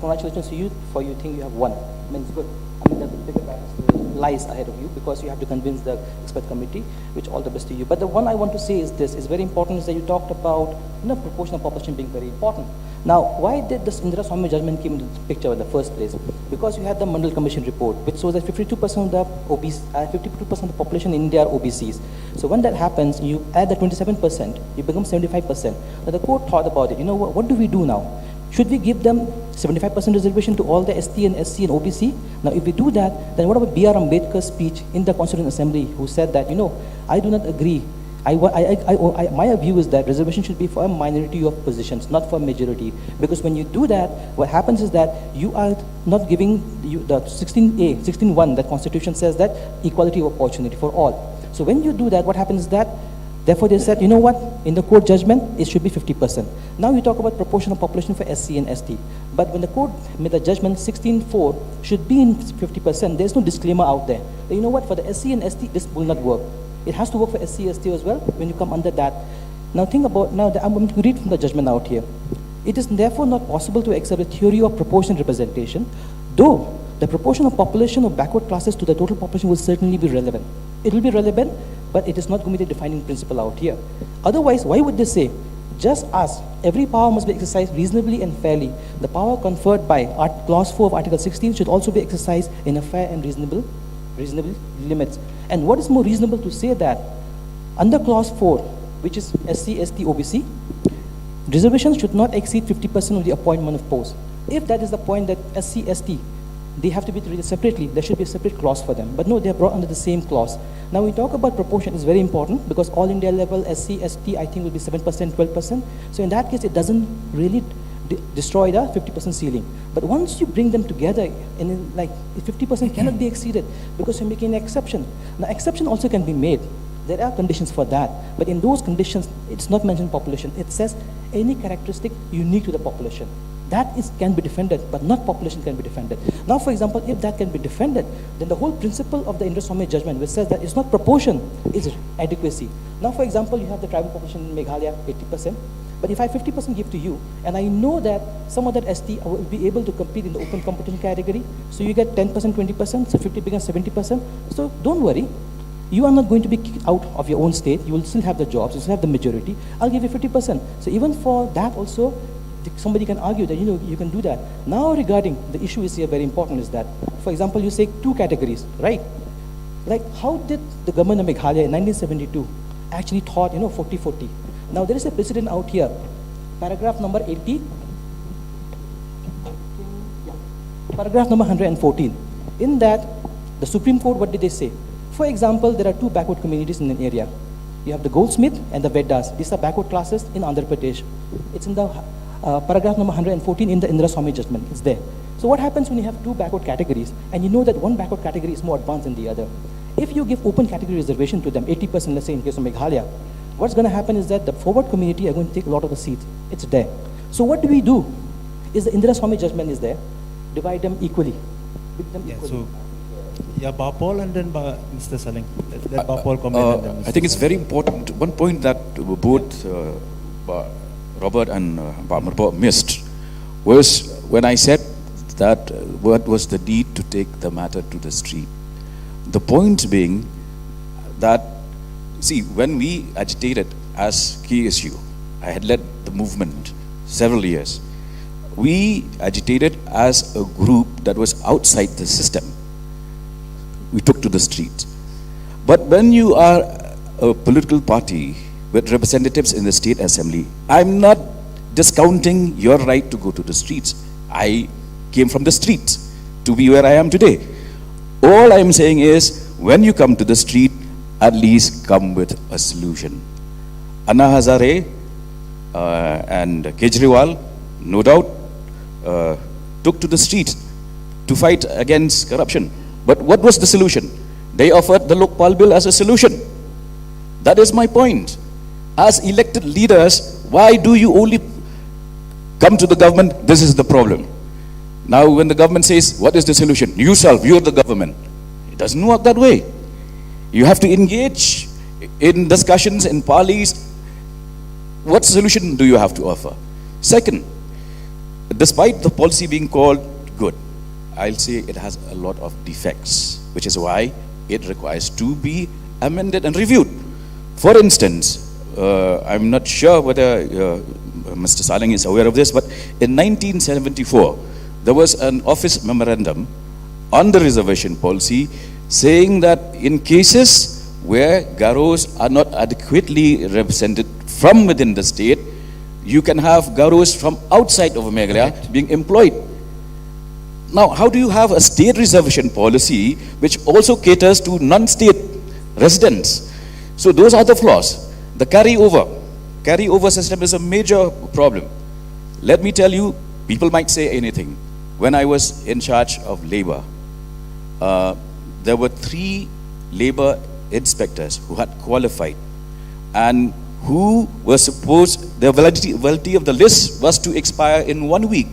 congratulations to you for you think you have won. I mean, it's good. I mean, the bigger battle lies ahead of you because you have to convince the expert committee, which all the best to you. But the one I want to say is this, is very important, is that you talked about proportional population being very important. Now, why did this Indira Swamy judgment came into the picture in the first place? Because you had the Mandal Commission report, which shows that 52% of the 52% of the population in India are OBCs. So when that happens, you add the 27%, you become 75%. Now the court thought about it. You know what do we do now? Should we give them 75% reservation to all the ST and SC and OBC? Now, if we do that, then what about B.R. Ambedkar's speech in the Constituent Assembly, who said that, I do not agree. My view is that reservation should be for a minority of positions, not for a majority. Because when you do that, what happens is that you are not giving the 16.1, that Constitution says that equality of opportunity for all. So when you do that, what happens is that, therefore they said, in the court judgment, it should be 50%. Now you talk about proportional population for SC and ST. But when the court made the judgment, 16.4 should be in 50%, there's no disclaimer out there. But for the SC and ST, this will not work. It has to work for SC, ST as well when you come under that. Now think about, I'm going to read from the judgment out here. It is therefore not possible to accept a theory of proportional representation, though the proportion of population of backward classes to the total population will certainly be relevant. It will be relevant, but it is not going to be the defining principle out here. Otherwise, why would they say, just as every power must be exercised reasonably and fairly, the power conferred by Clause 4 of Article 16 should also be exercised in a fair and reasonable limits. And what is more reasonable to say that under Clause 4, which is SC, ST, OBC, reservations should not exceed 50% of the appointment of posts. If that is the point that SC, ST, they have to be treated separately, there should be a separate clause for them. But no, they are brought under the same clause. Now we talk about proportion, it's very important because all India level, SC, ST, I think will be 7%, 12%. So in that case, it doesn't really destroy the 50% ceiling. But once you bring them together, and 50% cannot be exceeded because you're making an exception. Now exception also can be made. There are conditions for that. But in those conditions, it's not mentioned population. It says any characteristic unique to the population. That can be defended, but not population can be defended. Now, for example, if that can be defended, then the whole principle of the Indira Swamy judgment, which says that it's not proportion, it's adequacy. Now, for example, you have the tribal population in Meghalaya, 80%, but if I 50% give to you, and I know that some of that ST will be able to compete in the open competition category, so you get 10%, 20%, so 50 becomes 70%. So don't worry. You are not going to be kicked out of your own state. You will still have the jobs, you still have the majority. I'll give you 50%. So even for that also, somebody can argue that you can do that. Now regarding the issue is here very important is that, for example, you say two categories, right? Like how did the government of Meghalaya in 1972 actually thought 40-40? Now there is a precedent out here, paragraph number 80, paragraph number 114. In that, the Supreme Court, what did they say? For example, there are two backward communities in an area. You have the goldsmith and the Vedas. These are backward classes in Andhra Pradesh. It's in the paragraph number 114 in the Indira Swamy judgment. It's there. So what happens when you have two backward categories and you know that one backward category is more advanced than the other? If you give open category reservation to them, 80%, let's say in case of Meghalaya, what's going to happen is that the forward community are going to take a lot of the seats. It's there. So what do we do? Is the Indira Swamy judgment is there. Divide them equally. So, Bapol and then Mr. Saling. Let Bapol comment. And then I think it's very important. One point that both Robert and Marbo missed was when I said that what was the need to take the matter to the street. The point being that, see, when we agitated as KSU, I had led the movement several years. We agitated as a group that was outside the system. We took to the streets. But when you are a political party with representatives in the state assembly, I'm not discounting your right to go to the streets. I came from the streets to be where I am today. All I'm saying is, when you come to the street, at least come with a solution. Anna Hazare and Kejriwal, no doubt, took to the street to fight against corruption. But what was the solution? They offered the Lokpal bill as a solution. That is my point. As elected leaders, why do you only come to the government? This is the problem. Now when the government says, what is the solution? You solve, you're the government. It doesn't work that way. You have to engage in discussions, in parleys. What solution do you have to offer? Second, despite the policy being called good, I'll say it has a lot of defects, which is why it requires to be amended and reviewed. For instance, I'm not sure whether Mr. Saling is aware of this, but in 1974, there was an office memorandum on the reservation policy saying that in cases where Garos are not adequately represented from within the state, you can have Garos from outside of Meghalaya being employed. Now, how do you have a state reservation policy which also caters to non-state residents? So those are the flaws. The carryover system is a major problem. Let me tell you, people might say anything. When I was in charge of labor, there were 3 labor inspectors who had qualified and who were supposed, the validity of the list was to expire in 1 week.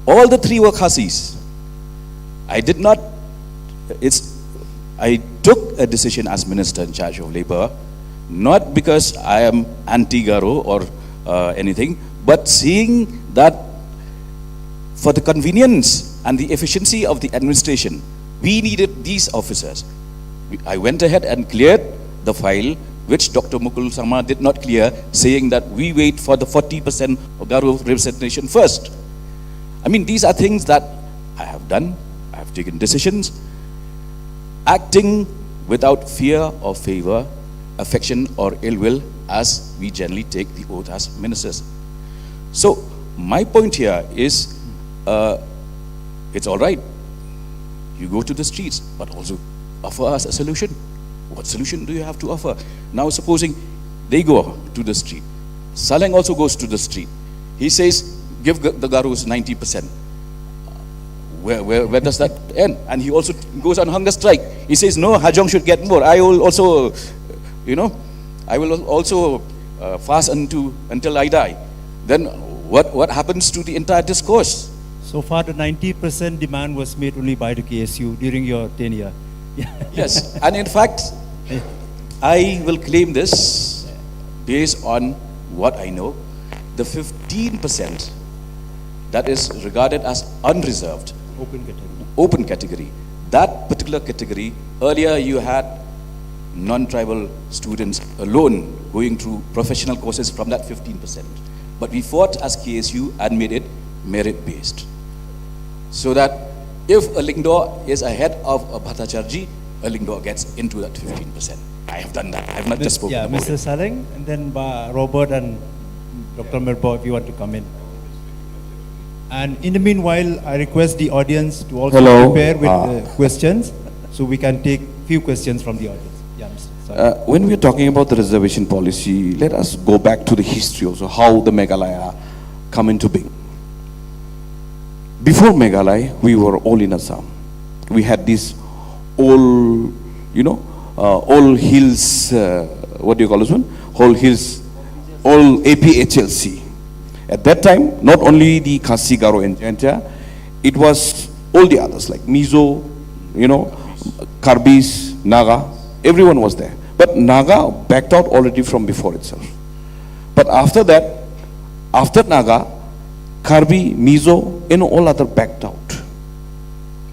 All the 3 were Khasis. I took a decision as minister in charge of labor, not because I am anti-Garo or anything, but seeing that for the convenience and the efficiency of the administration, we needed these officers. I went ahead and cleared the file, which Dr. Mukul Sama did not clear, saying that we wait for the 40% of Garo representation first. I mean, these are things that I have done. I have taken decisions, acting without fear or favor, affection or ill will, as we generally take the oath as ministers. So my point here is, it's all right, you go to the streets, but also offer us a solution. What solution do you have to offer? Now supposing they go to the street, Saleng also goes to the street. He says, give the Garos 90%. Where does that end? And he also goes on hunger strike. He says, no, Hajong should get more. I will also, I will also fast until I die. Then what happens to the entire discourse? So far, the 90% demand was made only by the KSU during your tenure. Yes, and in fact, I will claim this based on what I know. The 15% that is regarded as unreserved, open category. That particular category, earlier you had non-tribal students alone going through professional courses from that 15%. But we fought as KSU and made it merit-based. So that if a Lingdor is ahead of a Bhattacharjee, a Lingdor gets into that 15%. I have done that. I have not just spoken about Mr. it. Saleng, and then Robert and Dr. Mirbo, if you want to come in. And in the meanwhile, I request the audience to also prepare with questions, so we can take few questions from the audience. Yeah, Mr. Saleng. When we are talking about the reservation policy, let us go back to the history also, how the Meghalaya come into being. Before Meghalaya, we were all in Assam. We had this all, all hills, what do you call this one? Whole hills, all APHLC. At that time, not only the Khasi, Garo and Jaintia, it was all the others like Mizo, Karbis, Naga, everyone was there. But Naga backed out already from before itself. But after that, after Naga, Karbi, Mizo, and all other backed out.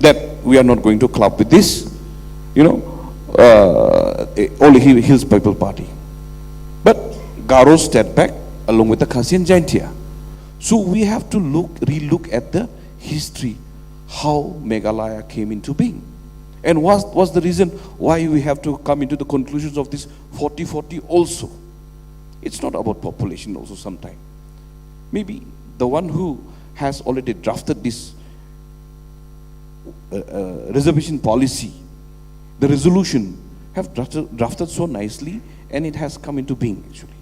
That we are not going to club with this, only Hills People Party. But Garo stepped back along with the Khasi Jaintia. So we have to relook at the history, how Meghalaya came into being. And what was the reason why we have to come into the conclusions of this 40-40 also? It's not about population also sometime. Maybe the one who has already drafted this reservation policy, the resolution, have drafted so nicely, and it has come into being actually.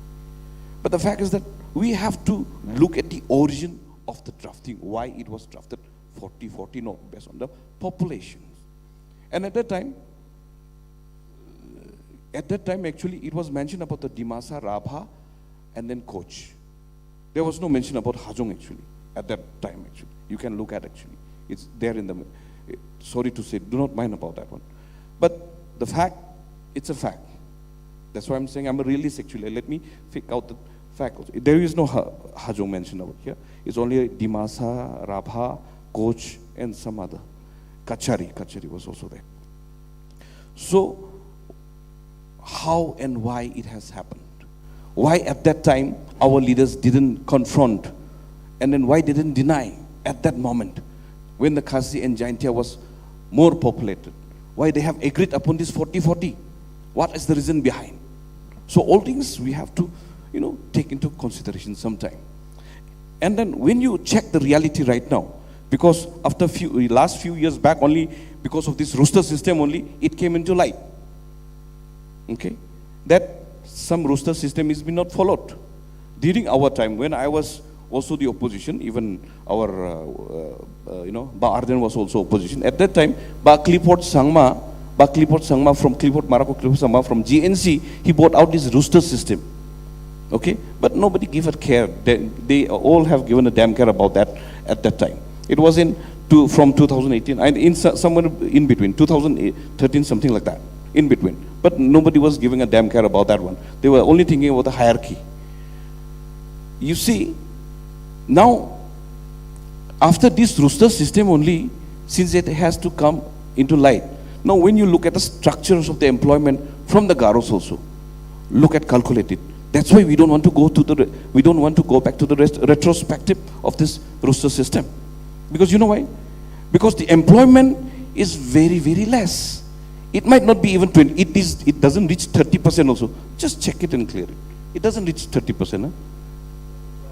But the fact is that we have to look at the origin of the drafting, why it was drafted 40-40, not based on the population. And at that time actually, it was mentioned about the Dimasa, Rabha, and then Koch. There was no mention about Hajong actually, at that time actually. You can look at actually. It's there in the, sorry to say, do not mind about that one. But the fact, it's a fact. That's why I'm saying I'm a realist actually. Let me figure out the fact also. There is no Hajong mentioned over here. It's only Dimasa, Rabha, Koch, and some other. Kachari was also there. So, how and why it has happened? Why at that time our leaders didn't confront, and then why didn't deny at that moment when the Khasi and Jaintia was more populated? Why they have agreed upon this 40-40? What is the reason behind? So all things we have to, take into consideration sometime. And then when you check the reality right now, because after last few years back only, because of this rooster system only, it came into light. Okay? That some rooster system is been not followed. During our time, when I was also the opposition, even our, Ba Arden was also opposition. At that time, Ba Clifford Sangma from Clifford Marako Clifford Sangma from GNC, he brought out this rooster system. Okay? But nobody gave a care. They all have given a damn care about that at that time. It was from 2018, and somewhere in between, 2013, something like that, in between. But nobody was giving a damn care about that one. They were only thinking about the hierarchy. You see, now, after this rooster system only, since it has to come into light, now when you look at the structures of the employment from the Garos also, look at calculated. That's why we don't want to go back to the retrospective of this rooster system. Because you know why? Because the employment is very, very less. It might not be even 20. It doesn't reach 30% also. Just check it and clear it. It doesn't reach 30%. Huh?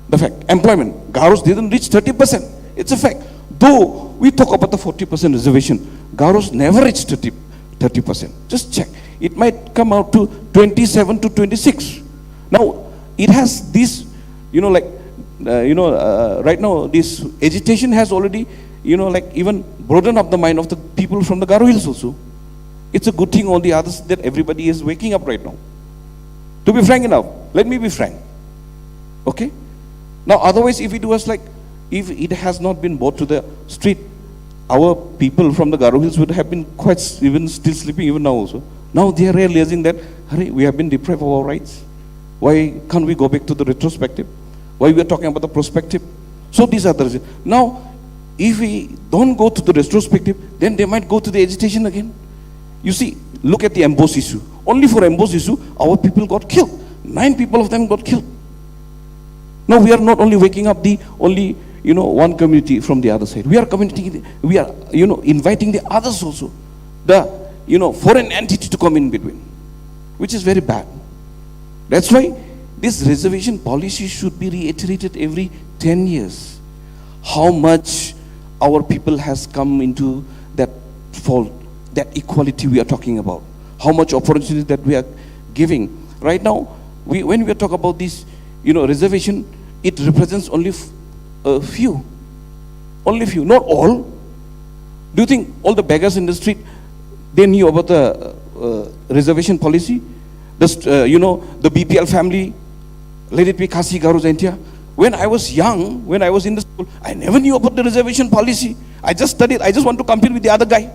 The fact, employment, Garos didn't reach 30%. It's a fact. Though we talk about the 40% reservation, Garos never reached 30%. Just check. It might come out to 27 to 26. Now, it has this, right now, this agitation has already, even broadened up the mind of the people from the Garo Hills also. It's a good thing on the others that everybody is waking up right now. To be frank enough, let me be frank. Okay? Now, otherwise, if it has not been brought to the street, our people from the Garo Hills would have been even still sleeping even now also. Now they are realizing that, hurry, we have been deprived of our rights. Why can't we go back to the retrospective? Why we are talking about the prospective? So these are the reasons. Now, if we don't go to the retrospective, then they might go to the agitation again. You see, look at the embossed issue. Only for embossed issue, our people got killed. 9 people of them got killed. Now we are not only waking up one community from the other side. We are inviting the others also. The, foreign entity to come in between, which is very bad. That's why this reservation policy should be reiterated every 10 years. How much our people has come into that fold, that equality we are talking about. How much opportunity that we are giving. Right now, when we talk about this, reservation, it represents only a few. Only few, not all. Do you think all the beggars in the street, they knew about the reservation policy? The BPL family, let it be Khasi Garo Jaintia. When I was young, when I was in the school, I never knew about the reservation policy. I just studied. I just want to compete with the other guy.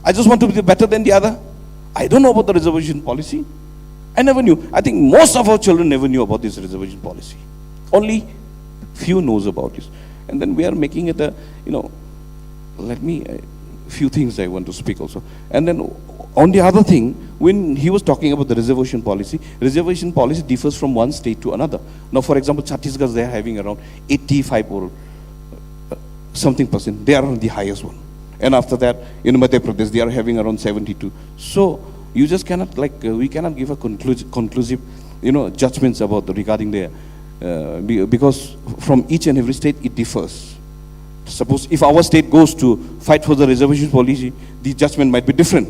I just want to be better than the other. I don't know about the reservation policy. I never knew. I think most of our children never knew about this reservation policy. Only few knows about this. And then we are making it a, few things I want to speak also. And then on the other thing, when he was talking about the reservation policy differs from one state to another. Now, for example, Chhattisgarh, they are having around 85 or something percent. They are the highest one. And after that, in Madhya Pradesh, they are having around 72. So you just cannot, we cannot give a conclusive, judgments about regarding the, because from each and every state it differs. Suppose if our state goes to fight for the reservation policy, the judgment might be different.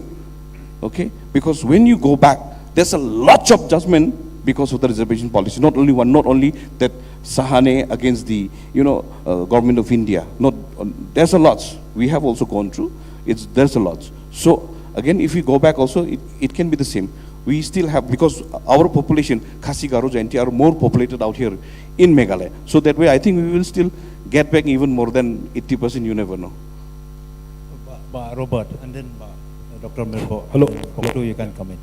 Okay? Because when you go back, there's a lot of judgment because of the reservation policy. Not only one, not only that Sahane against the, government of India. There's a lot. We have also gone through. There's a lot. So again, if we go back also, it can be the same. We still have, because our population, Khasi Jaintia, are more populated out here in Meghalaya. So that way, I think we will still get back even more than 80%, you never know. Robert, and then Dr. Mirko. Hello. Hello, you can come in.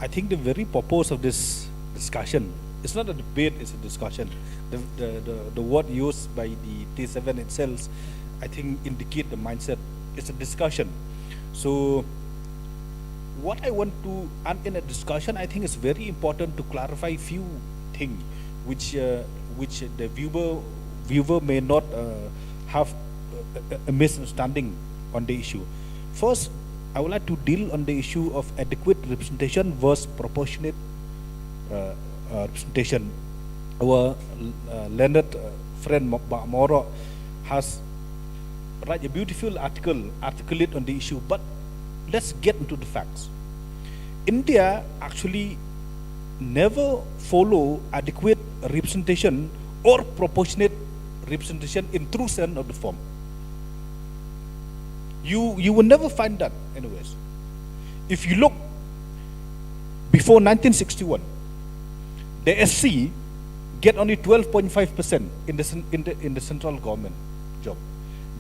I think the very purpose of this discussion, it's not a debate, it's a discussion. The word used by the T7 itself, I think indicate the mindset. It's a discussion. So what I want to, and in a discussion, I think it's very important to clarify few things which the viewer may not have a misunderstanding on the issue. First, I would like to deal on the issue of adequate representation versus proportionate representation. Our learned friend Moro has write a beautiful articulate on the issue, but let's get into the facts. India actually never follow adequate representation or proportionate representation in true sense of the form. You will never find that anyways. If you look before 1961, the SC get only 12.5% in the central government job.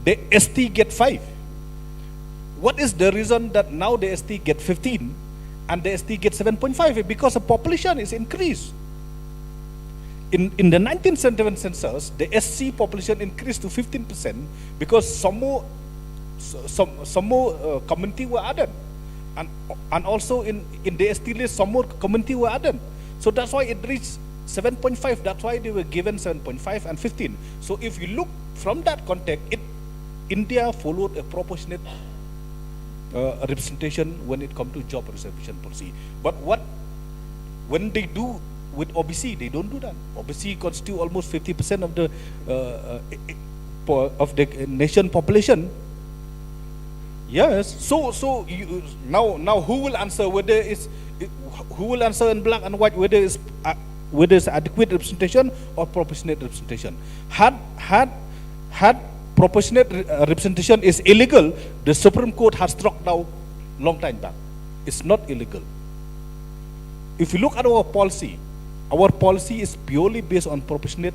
The ST get 5. What is the reason that now the ST get 15 and the ST get 7.5? Because the population is increased. In the 1971 census, the SC population increased to 15% because some more community were added, and also in the ST list some more community were added. So that's why it reached 7.5. That's why they were given 7.5 and 15. So if you look from that context, India followed a proportionate representation when it comes to job reservation policy. But when they do with OBC, they don't do that. OBC constitute almost 50% of the nation population. Yes. So now who will answer whether who will answer in black and white whether it's adequate representation or proportionate representation? Had proportionate representation is illegal, the Supreme Court has struck down long time back. It's not illegal. If you look at our policy is purely based on proportionate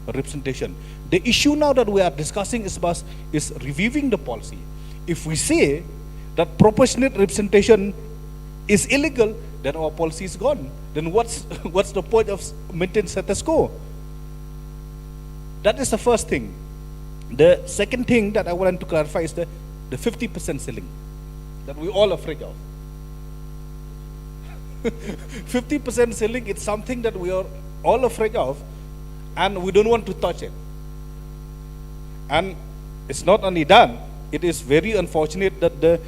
representation. The issue now that we are discussing is reviewing the policy. If we say that proportionate representation is illegal, then our policy is gone. Then what's the point of maintaining status quo? That is the first thing. The second thing that I want to clarify is the 50% ceiling that we all afraid of. 50% ceiling, it's something that we are all afraid of, and we don't want to touch it. And it's not only that, it is very unfortunate that the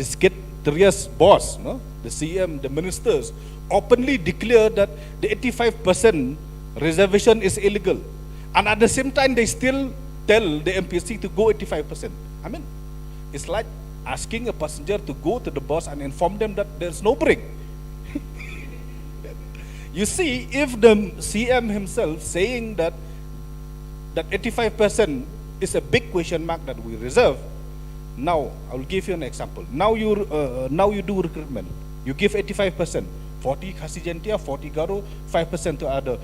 secretariat's boss, the CM, the ministers, openly declare that the 85% reservation is illegal. And at the same time, they still tell the MPSC to go 85%. I mean, it's like asking a passenger to go to the bus and inform them that there's no break. You see, if the CM himself saying that 85% is a big question mark that we reserve. Now, I will give you an example. Now you do recruitment. You give 85%, 40 Khasi Jaintia, 40 Garo, 5% to other.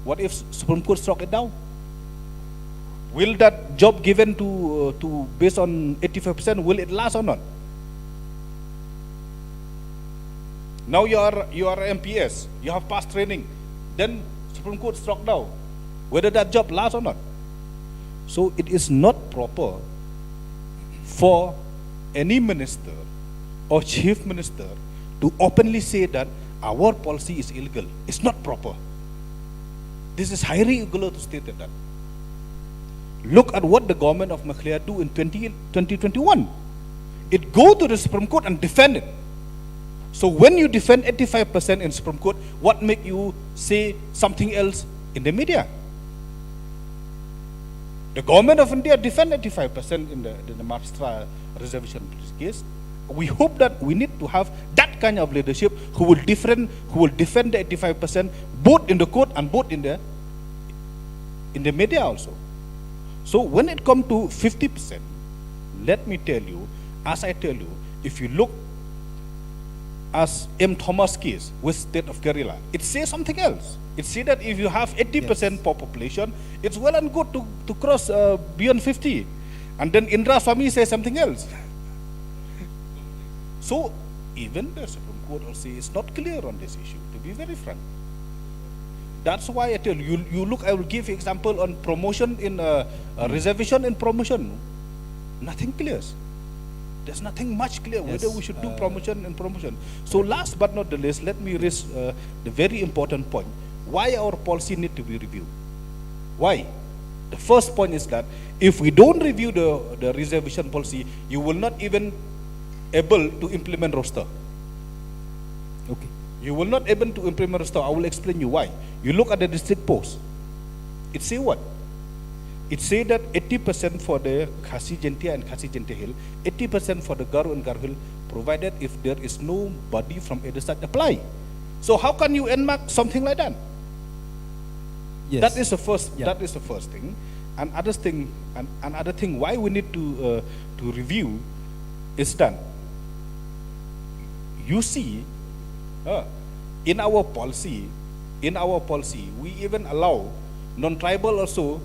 What if Supreme Court struck it down? Will that job given to based on 85%, will it last or not? Now you are MPS, you have passed training, then Supreme Court struck down, whether that job lasts or not. So it is not proper for any minister or chief minister to openly say that our policy is illegal. It's not proper. This is highly irregular to state that. Look at what the government of Meghalaya do in 2021. It go to the Supreme Court and defend it. So when you defend 85% in Supreme Court, what make you say something else in the media? The government of India defend 85% in the Maharashtra reservation case. We hope that we need to have that kind of leadership who will defend the 85% both in the court and both in the media also. So when it comes to 50%, let me tell you, as I tell you, if you look as M. Thomas case with state of Kerala, it says something else. It says that if you have 80% population, it's well and good to cross beyond 50. And then Indra Swami says something else. So even the Supreme Court also is not clear on this issue, to be very frank. That's why I tell you, you look, I will give example on promotion in reservation and promotion. Nothing clear. There's nothing much clear whether we should do promotion and promotion. So last but not the least, let me raise the very important point. Why our policy need to be reviewed? Why? The first point is that if we don't review the reservation policy, you will not even able to implement roster. Okay. You will not able to implement roster. I will explain you why. You look at the district post. It say what? It say that 80% for the Khasi Jaintia and Khasi Jaintia Hill, 80% for the Garo and Garo Hill, provided if there is nobody from either side apply. So how can you enmark something like that? Yes. That is the first. Yeah. That is the first thing. And other thing, and another thing, why we need to review is that you see, in our policy, we even allow non-tribal also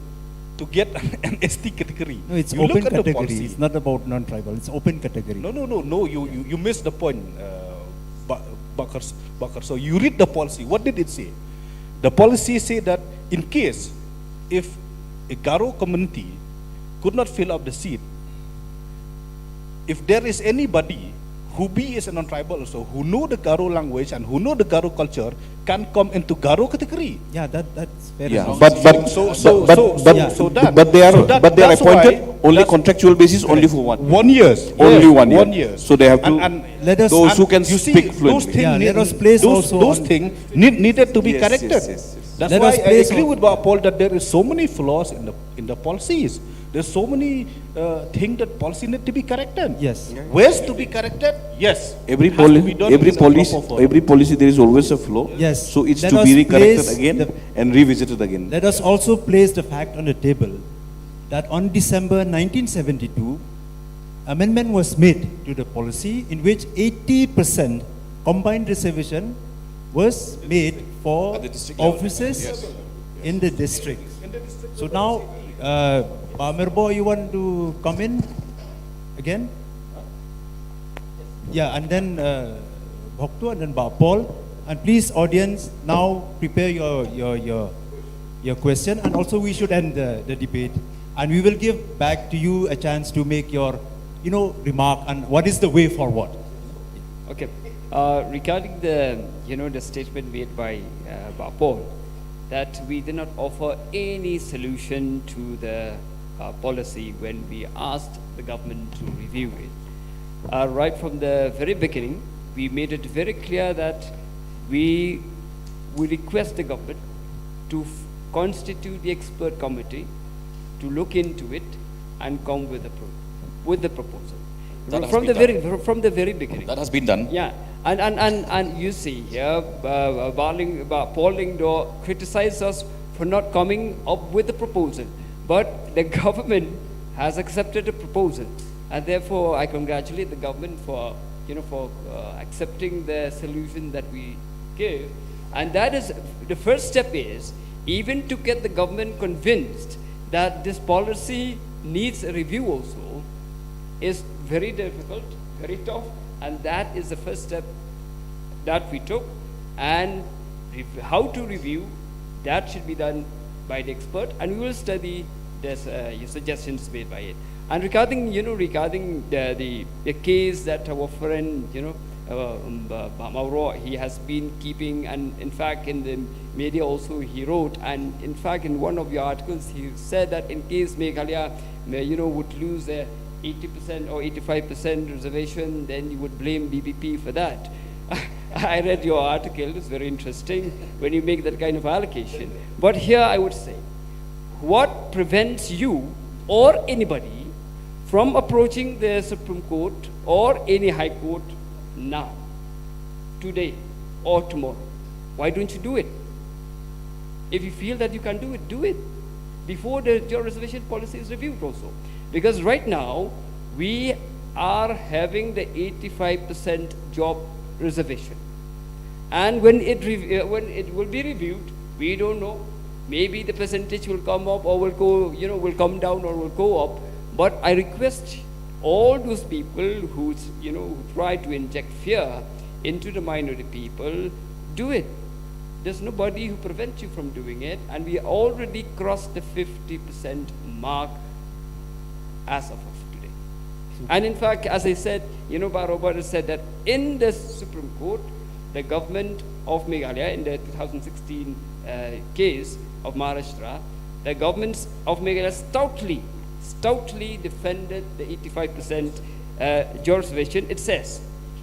to get an ST category. No, it's you open look at category. the policy. It's not about non-tribal. It's open category. No. You missed the point, Bakar. So you read the policy. What did it say? The policy say that in case if a Garo community could not fill up the seat, if there is anybody who is a non-tribal also, who know the Garo language and who know the Garo culture, can come into Garo category. Yeah, that's fair Yeah, enough. but they are appointed only contractual basis, only for 1 year. Only 1 year. 1 year. So they have to. And let us, those who can you see, speak fluently. let us place also those on- things needed to be Yes, corrected. yes. That's Let why us I place agree on- with Paul that there is so many flaws in the policies. There's so many things that policy need to be corrected. Yes. Where's to be corrected? Yes. Every It has to be done with a proper policy, there is always a flaw. Yes. So it's Let to us be corrected place again and revisited again. Let us also place the fact on the table that on December 1972, amendment was made to the policy in which 80% combined reservation was made for officers in the district. So now, Mirbo, you want to come in again? Yeah, and then Bhaktu and then Paul. And please, audience, now prepare your question. And also, we should end the debate. And we will give back to you a chance to make your, remark and what is the way forward. Okay. Regarding the statement made by Paul, that we did not offer any solution to the policy when we asked the government to review it. Right from the very beginning, we made it very clear that we request the government to constitute the expert committee to look into it and come with the proposal. From the very beginning. That has been done. Yeah, and you see here, Paul Lingdo criticized us for not coming up with a proposal, but the government has accepted a proposal, and therefore I congratulate the government for accepting the solution that we give, and that is the first step is even to get the government convinced that this policy needs a review also is very difficult, very tough, and that is the first step that we took. And how to review, that should be done by the expert, and we will study this suggestions made by it. And regarding the case that our friend Mauro he has been keeping, and in fact in media also he wrote, and in fact in one of your articles he said that in case Meghalaya would lose a 80% or 85% reservation, then you would blame BBP for that. I read your article, it's very interesting when you make that kind of allocation. But here I would say, what prevents you or anybody from approaching the Supreme Court or any High Court now, today or tomorrow? Why don't you do it? If you feel that you can do it before your reservation policy is reviewed also. Because right now, we are having the 85% job reservation. And when it will be reviewed, we don't know. Maybe the percentage will come up or will go, will come down or will go up. But I request all those people who try to inject fear into the minority people, do it. There's nobody who prevents you from doing it, and we already crossed the 50% mark as of today. And in fact, as I said, Robert has said that in the Supreme Court, the government of Meghalaya, in the 2016 case of Maharashtra, the government of Meghalaya stoutly defended the 85% reservation. It says,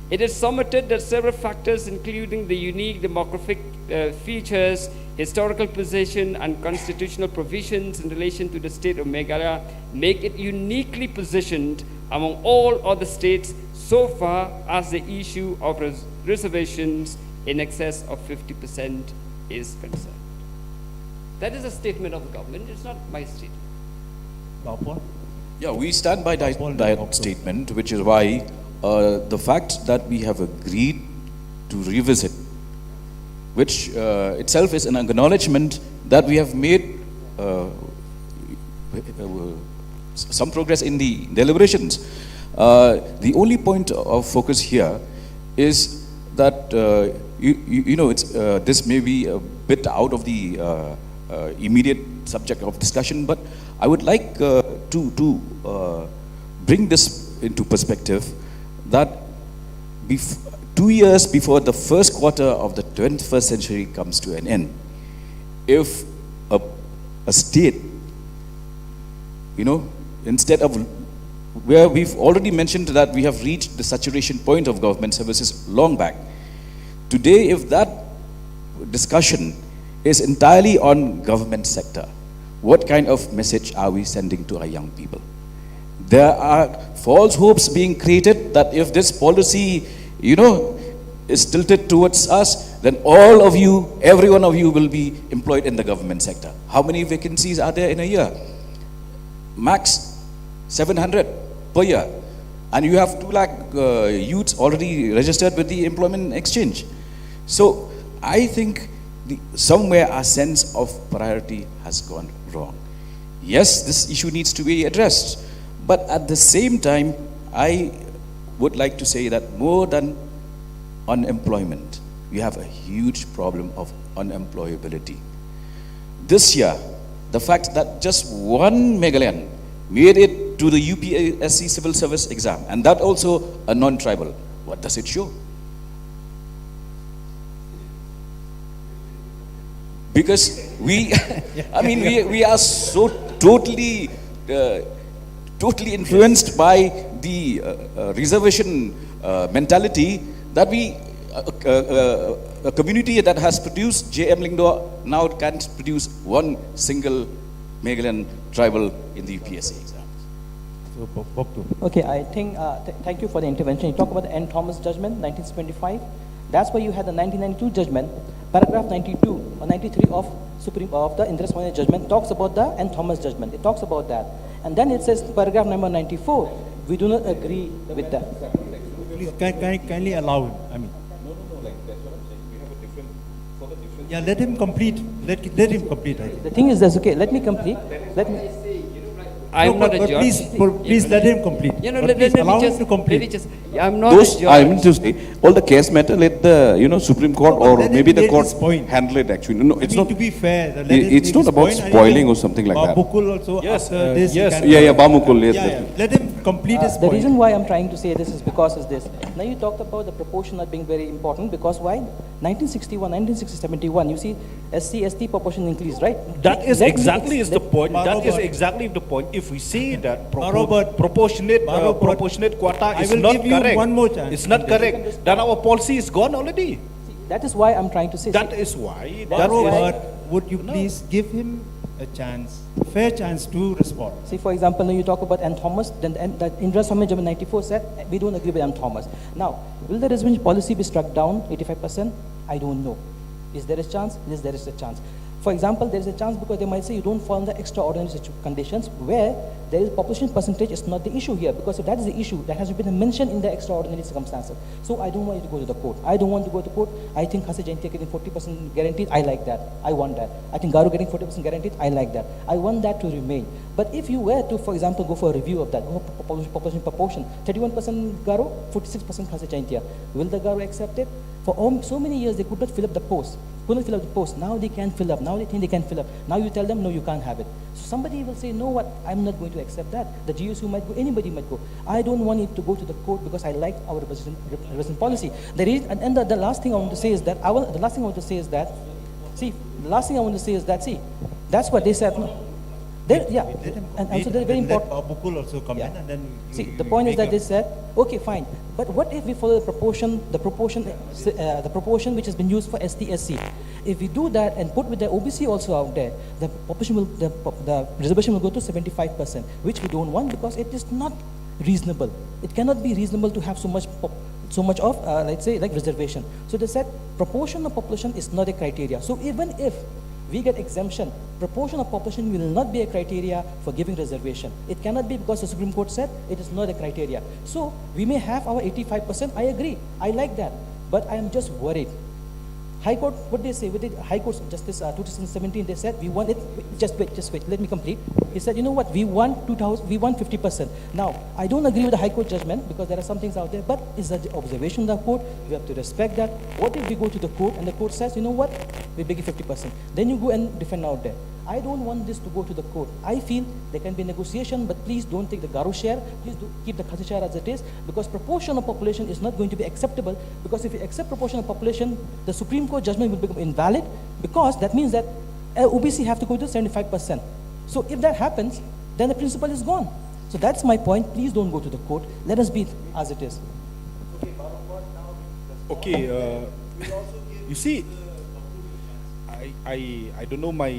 it is submitted that several factors, including the unique demographic features, historical position, and constitutional provisions in relation to the state of Meghalaya, make it uniquely positioned among all other states so far as the issue of reservations in excess of 50% is concerned. That is a statement of the government, it's not my statement. Yeah, we stand by that statement, which is why the fact that we have agreed to revisit, which itself is an acknowledgement that we have made some progress in the deliberations. The only point of focus here is that this may be a bit out of the immediate subject of discussion, but I would like to bring this into perspective that 2 years before the first quarter of the 21st century comes to an end, if a state, instead of where we've already mentioned that we have reached the saturation point of government services long back, today if that discussion is entirely on government sector, what kind of message are we sending to our young people? There are false hopes being created that if this policy, is tilted towards us, then all of you, every one of you will be employed in the government sector. How many vacancies are there in a year? Max 700 per year. And you have 2 lakh youths already registered with the employment exchange. So I think somewhere our sense of priority has gone wrong. Yes, this issue needs to be addressed. But at the same time, I would like to say that more than unemployment, we have a huge problem of unemployability. This year, the fact that just one Meghalayan made it to the UPSC civil service exam, and that also a non-tribal, what does it show? Because we are so totally influenced by the reservation mentality that a community that has produced J.M. Lingdo now can't produce one single Meghalayan tribal in the UPSC exam. Okay, I think, thank you for the intervention. You talk about the N. Thomas judgment, 1975. That's why you had the 1992 judgment. Paragraph 92 or 93 of the Indra Swamy judgment talks about the N. Thomas judgment. It talks about that. And then it says, paragraph number 94, we do not agree with that. Please, kindly allow him. Yeah, let him complete. Let him complete, I think. The thing is this, okay, let me complete. I'm not a judge. Please let him complete. Please allow him to complete. I'm not a judge. I mean to say, all the case matter, let the Supreme Court or maybe the court handle it actually. No, it's not. To be fair, it's not about spoiling or something like that. Bamukul also. Yes, After this, yes. Yeah, Bamukul. Yes. Let him complete his The point. reason why I'm trying to say this is because is this. Now you talked about the proportion not being very important because why? 1961, 1960, 71, you see SC, ST proportion increased, right? That is Let me exactly is the point. That is Robert. exactly the point. If we say that Robert. proportionate Robert. proportionate quota I is will not give you correct, one more chance. it's not correct, then our policy is gone already. That is why I'm trying to say. That is why. Robert, would you please give him a chance, a fair chance to respond? See, for example, now you talk about M. Thomas, then that Indra Swamy in 94 said, we don't agree with M. Thomas. Now, will the reservation policy be struck down 85%? I don't know. Is there a chance? Yes, there is a chance. For example, there is a chance because they might say you don't fall in the extraordinary conditions where there is population percentage is not the issue here, because if that is the issue, that has been mentioned in the extraordinary circumstances. So I don't want you to go to the court. I don't want to go to court. I think Khasi Jaintia getting 40% guaranteed, I like that. I want that. I think Garu getting 40% guaranteed, I like that. I want that to remain. But if you were to, for example, go for a review of that, population proportion, 31% Garu, 46% Khasi Jaintia, will the Garu accept it? For so many years, they could not fill up the post. Couldn't fill up the post. Now they can fill up. Now they think they can fill up. Now you tell them, no, you can't have it. So somebody will say, no, what? I'm not going to accept that. The GSU might go, anybody might go. I don't want it to go to the court because I like our representation policy. And the last thing I want to say is that, the last thing I want to say is that, see, that's what they said. No. Yeah, and so they're very important. Let Bukul also come in, and then see, the point is that they said, okay, fine, but what if we follow the proportion which has been used for ST-SC? If we do that and put with the OBC also out there, the reservation will go to 75%, which we don't want because it is not reasonable. It cannot be reasonable to have so much of, let's say, like reservation. So they said proportion of population is not a criteria. So even if we get exemption, proportion of population will not be a criteria for giving reservation. It cannot be because the Supreme Court said it is not a criteria. So we may have our 85%, I agree, I like that, but I am just worried. High Court, what they say, with the High Court Justice 2017, they said, we want it, just wait, let me complete. He said, you know what, we want 50%. Now, I don't agree with the High Court judgment because there are some things out there, but it's the observation of the court, we have to respect that. What if we go to the court and the court says, you know what, we beg you 50%. Then you go and defend out there. I don't want this to go to the court. I feel there can be negotiation, but please don't take the Garu share. Please do keep the Khasi share as it is, because proportion of population is not going to be acceptable. Because if you accept proportion of population, the Supreme Court judgment will become invalid, because that means that OBC have to go to 75%. So if that happens, then the principle is gone. So that's my point. Please don't go to the court. Let us be as it is. Okay, you see, I don't know, my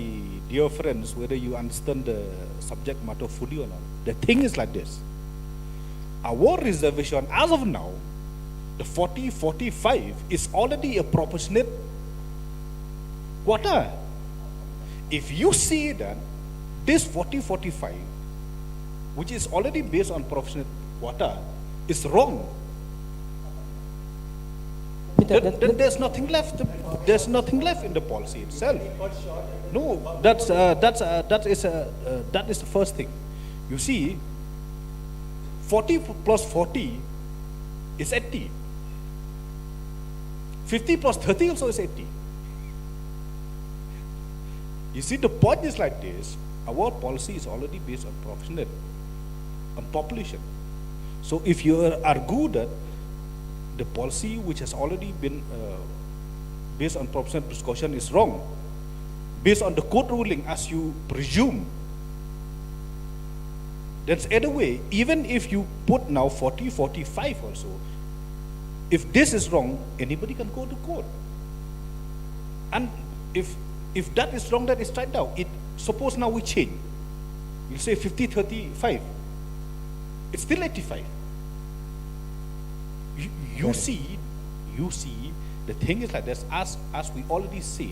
dear friends, whether you understand the subject matter fully or not. The thing is like this. Our reservation, as of now, the 40-45 is already a proportionate quota. If you see that this 40-45, which is already based on proportionate quota, is wrong, then there's nothing left. There's nothing left in the policy itself. No, that is the first thing. You see, 40 plus 40 is 80. 50 plus 30 also is 80. You see, the point is like this. Our policy is already based on proportionate, on population. So if you argue that the policy which has already been based on proportionate discussion is wrong, based on the court ruling as you presume, that's either way. Even if you put now 40-45 also, if this is wrong, anybody can go to court. And if that is wrong, that is tried out. Suppose now we change. You say 50-35. It's still 85. You see, the thing is like this, as we already say.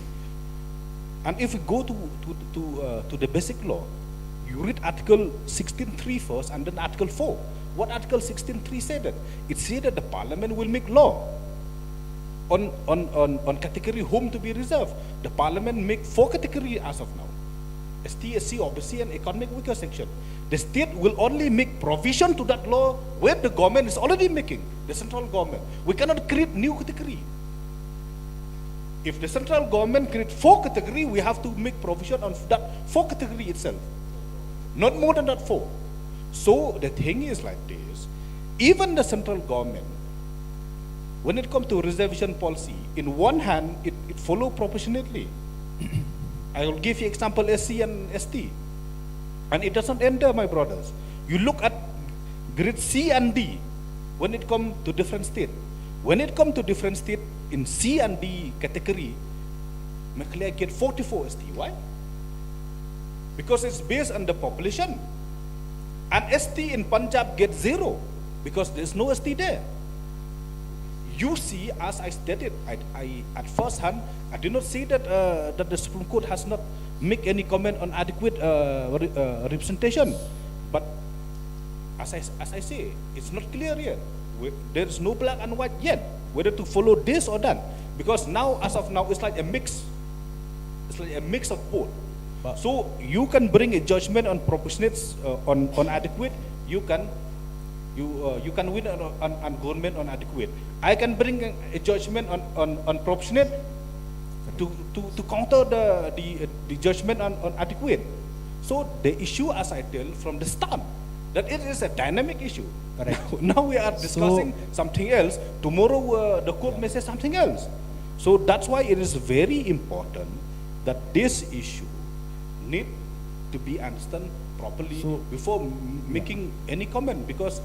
And if we go to the basic law, you read Article 16.3 first and then Article 4. What Article 16.3 said that? It said that the Parliament will make law on category home to be reserved. The Parliament make 4 categories as of now. ST, SC, OBC and economic weaker section. The state will only make provision to that law where the government is already making, the central government. We cannot create new category. If the central government create 4 category, we have to make provision on that 4 category itself. Not more than that 4. So the thing is like this, even the central government, when it comes to reservation policy, in one hand, it follow proportionately. I will give you example SC and ST. And it doesn't end there, my brothers. You look at grade C and D when it comes to different state. When it comes to different state, in C and D category, Meghalaya get 44 ST. Why? Because it's based on the population. And ST in Punjab gets 0 because there's no ST there. You see, as I stated, I at first hand, I did not see that that the Supreme Court has not make any comment on adequate representation. But as I say, it's not clear yet. There is no black and white yet whether to follow this or that. Because now, as of now, it's like a mix. It's like a mix of both. So you can bring a judgment on proportionate, on adequate. You can win on government on adequate. I can bring a judgment on proportionate to counter the judgment on adequate. So the issue, as I tell from the start, that it is a dynamic issue. Correct. Now we are discussing something else. Tomorrow the court may say something else. So that's why it is very important that this issue need to be understood properly before making any comment, because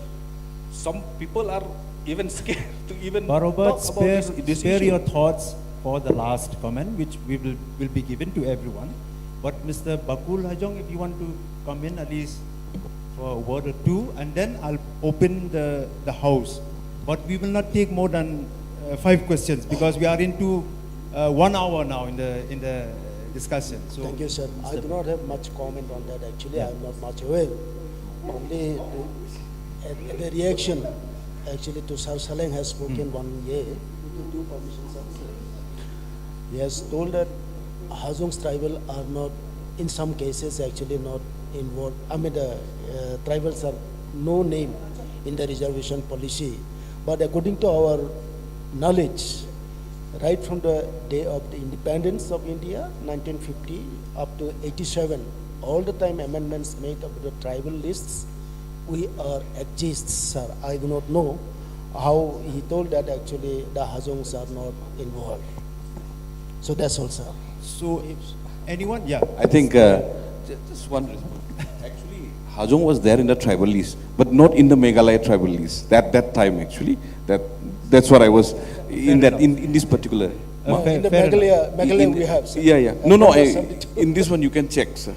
some people are even scared to even Robert, talk about this spare issue. your thoughts for the last comment, which will be given to everyone. But Mr. Bakul Hajong, if you want to come in at least for a word or two, and then I'll open the house. But we will not take more than 5 questions because we are into 1 hour now in the discussion. So Thank you, sir. I do not have much comment on that. Actually, I am not much aware. Only the reaction, actually, to Sir Shillong has spoken 1 year. Due permission, sir. He has told that Hajong's tribal are not, in some cases, actually not involved. I mean, the tribals are no name in the reservation policy. But according to our knowledge, right from the day of the independence of India, 1950, up to 87, all the time amendments made of the tribal lists, we are exist, sir. I do not know how he told that actually the Hajongs are not involved. So that's all, sir. So, anyone? Yeah. I think just one response. Actually, Hajong was there in the tribal list, but not in the Meghalaya tribal list. That time actually, that's what I was in this particular. In the Meghalaya we have, sir. Yeah. No. In this one you can check, sir.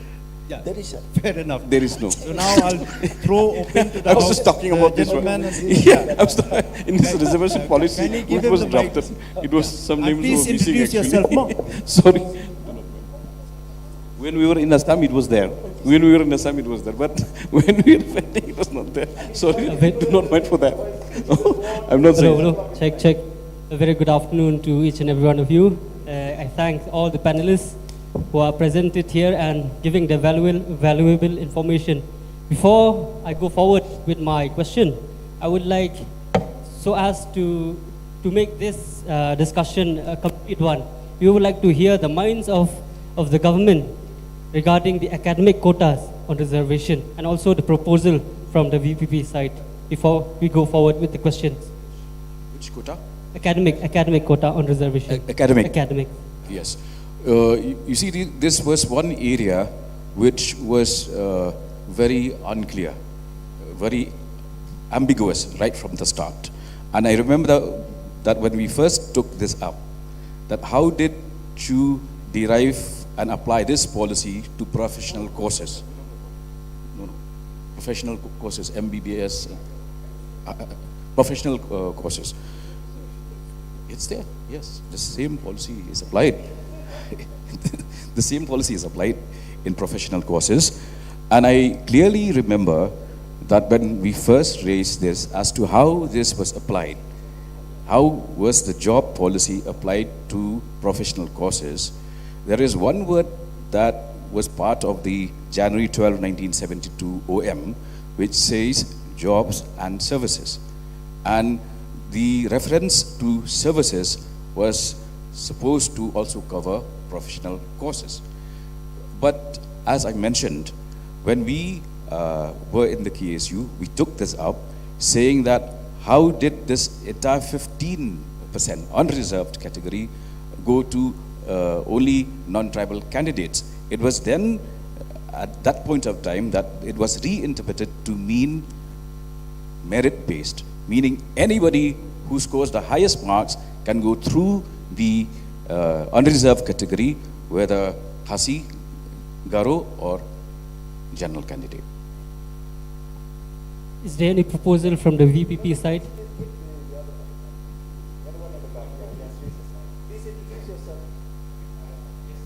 Yeah. There is, sir. Fair enough. There is no. So now I'll throw open to the I was house. just talking about this one. Gentleman Yeah, I was in this reservation policy. Can you give It him was the drafted. mic? It was some names Please were missing introduce actually. yourself more. Sorry. When we were in Assam, it was there. When we were in Assam, it was there. But when we were fighting, it was not there. Sorry, do not mind for that. I'm not saying. Hello. Check. A very good afternoon to each and every one of you. I thank all the panelists who are presented here and giving the valuable information. Before I go forward with my question, I would like, so as to make this discussion a complete one, we would like to hear the minds of the government regarding the academic quotas on reservation and also the proposal from the VPP side before we go forward with the questions. Which quota? Academic quota on reservation. Academic. Yes. You see, this was one area which was very unclear, very ambiguous right from the start. And I remember that when we first took this up, that how did you derive and apply this policy to professional courses? No. Professional courses, MBBS, professional courses. It's there, yes. The same policy is applied. The same policy is applied in professional courses. And I clearly remember that when we first raised this as to how this was applied, how was the job policy applied to professional courses, there is one word that was part of the January 12, 1972 OM, which says jobs and services. And the reference to services was supposed to also cover professional courses. But as I mentioned, when we were in the KSU, we took this up, saying that how did this entire 15% unreserved category go to only non-tribal candidates? It was then, at that point of time, that it was reinterpreted to mean merit-based, meaning anybody who scores the highest marks can go through the unreserved category, whether Khasi, Garo or general candidate. Is there any proposal from the VPP side?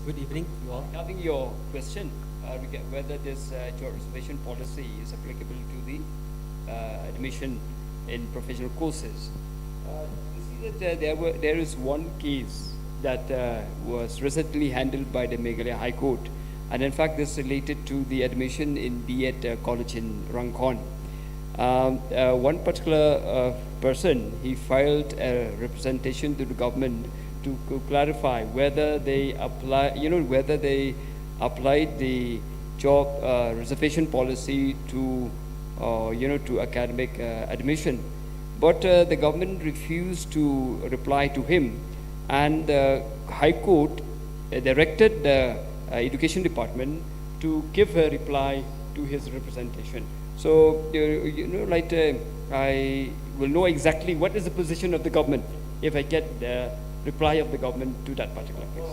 Good evening, you all. Regarding your question, whether this joint reservation policy is applicable to the admission in professional courses, you see that there is one case that was recently handled by the Meghalaya High Court, and in fact this related to the admission in B.Ed college in Rangkon. One particular person, he filed a representation to the government to clarify whether they whether they applied the job reservation policy to to academic admission, but the government refused to reply to him, and the High Court directed the Education Department to give a reply to his representation. So I will know exactly what is the position of the government if I get the reply of the government to that particular case.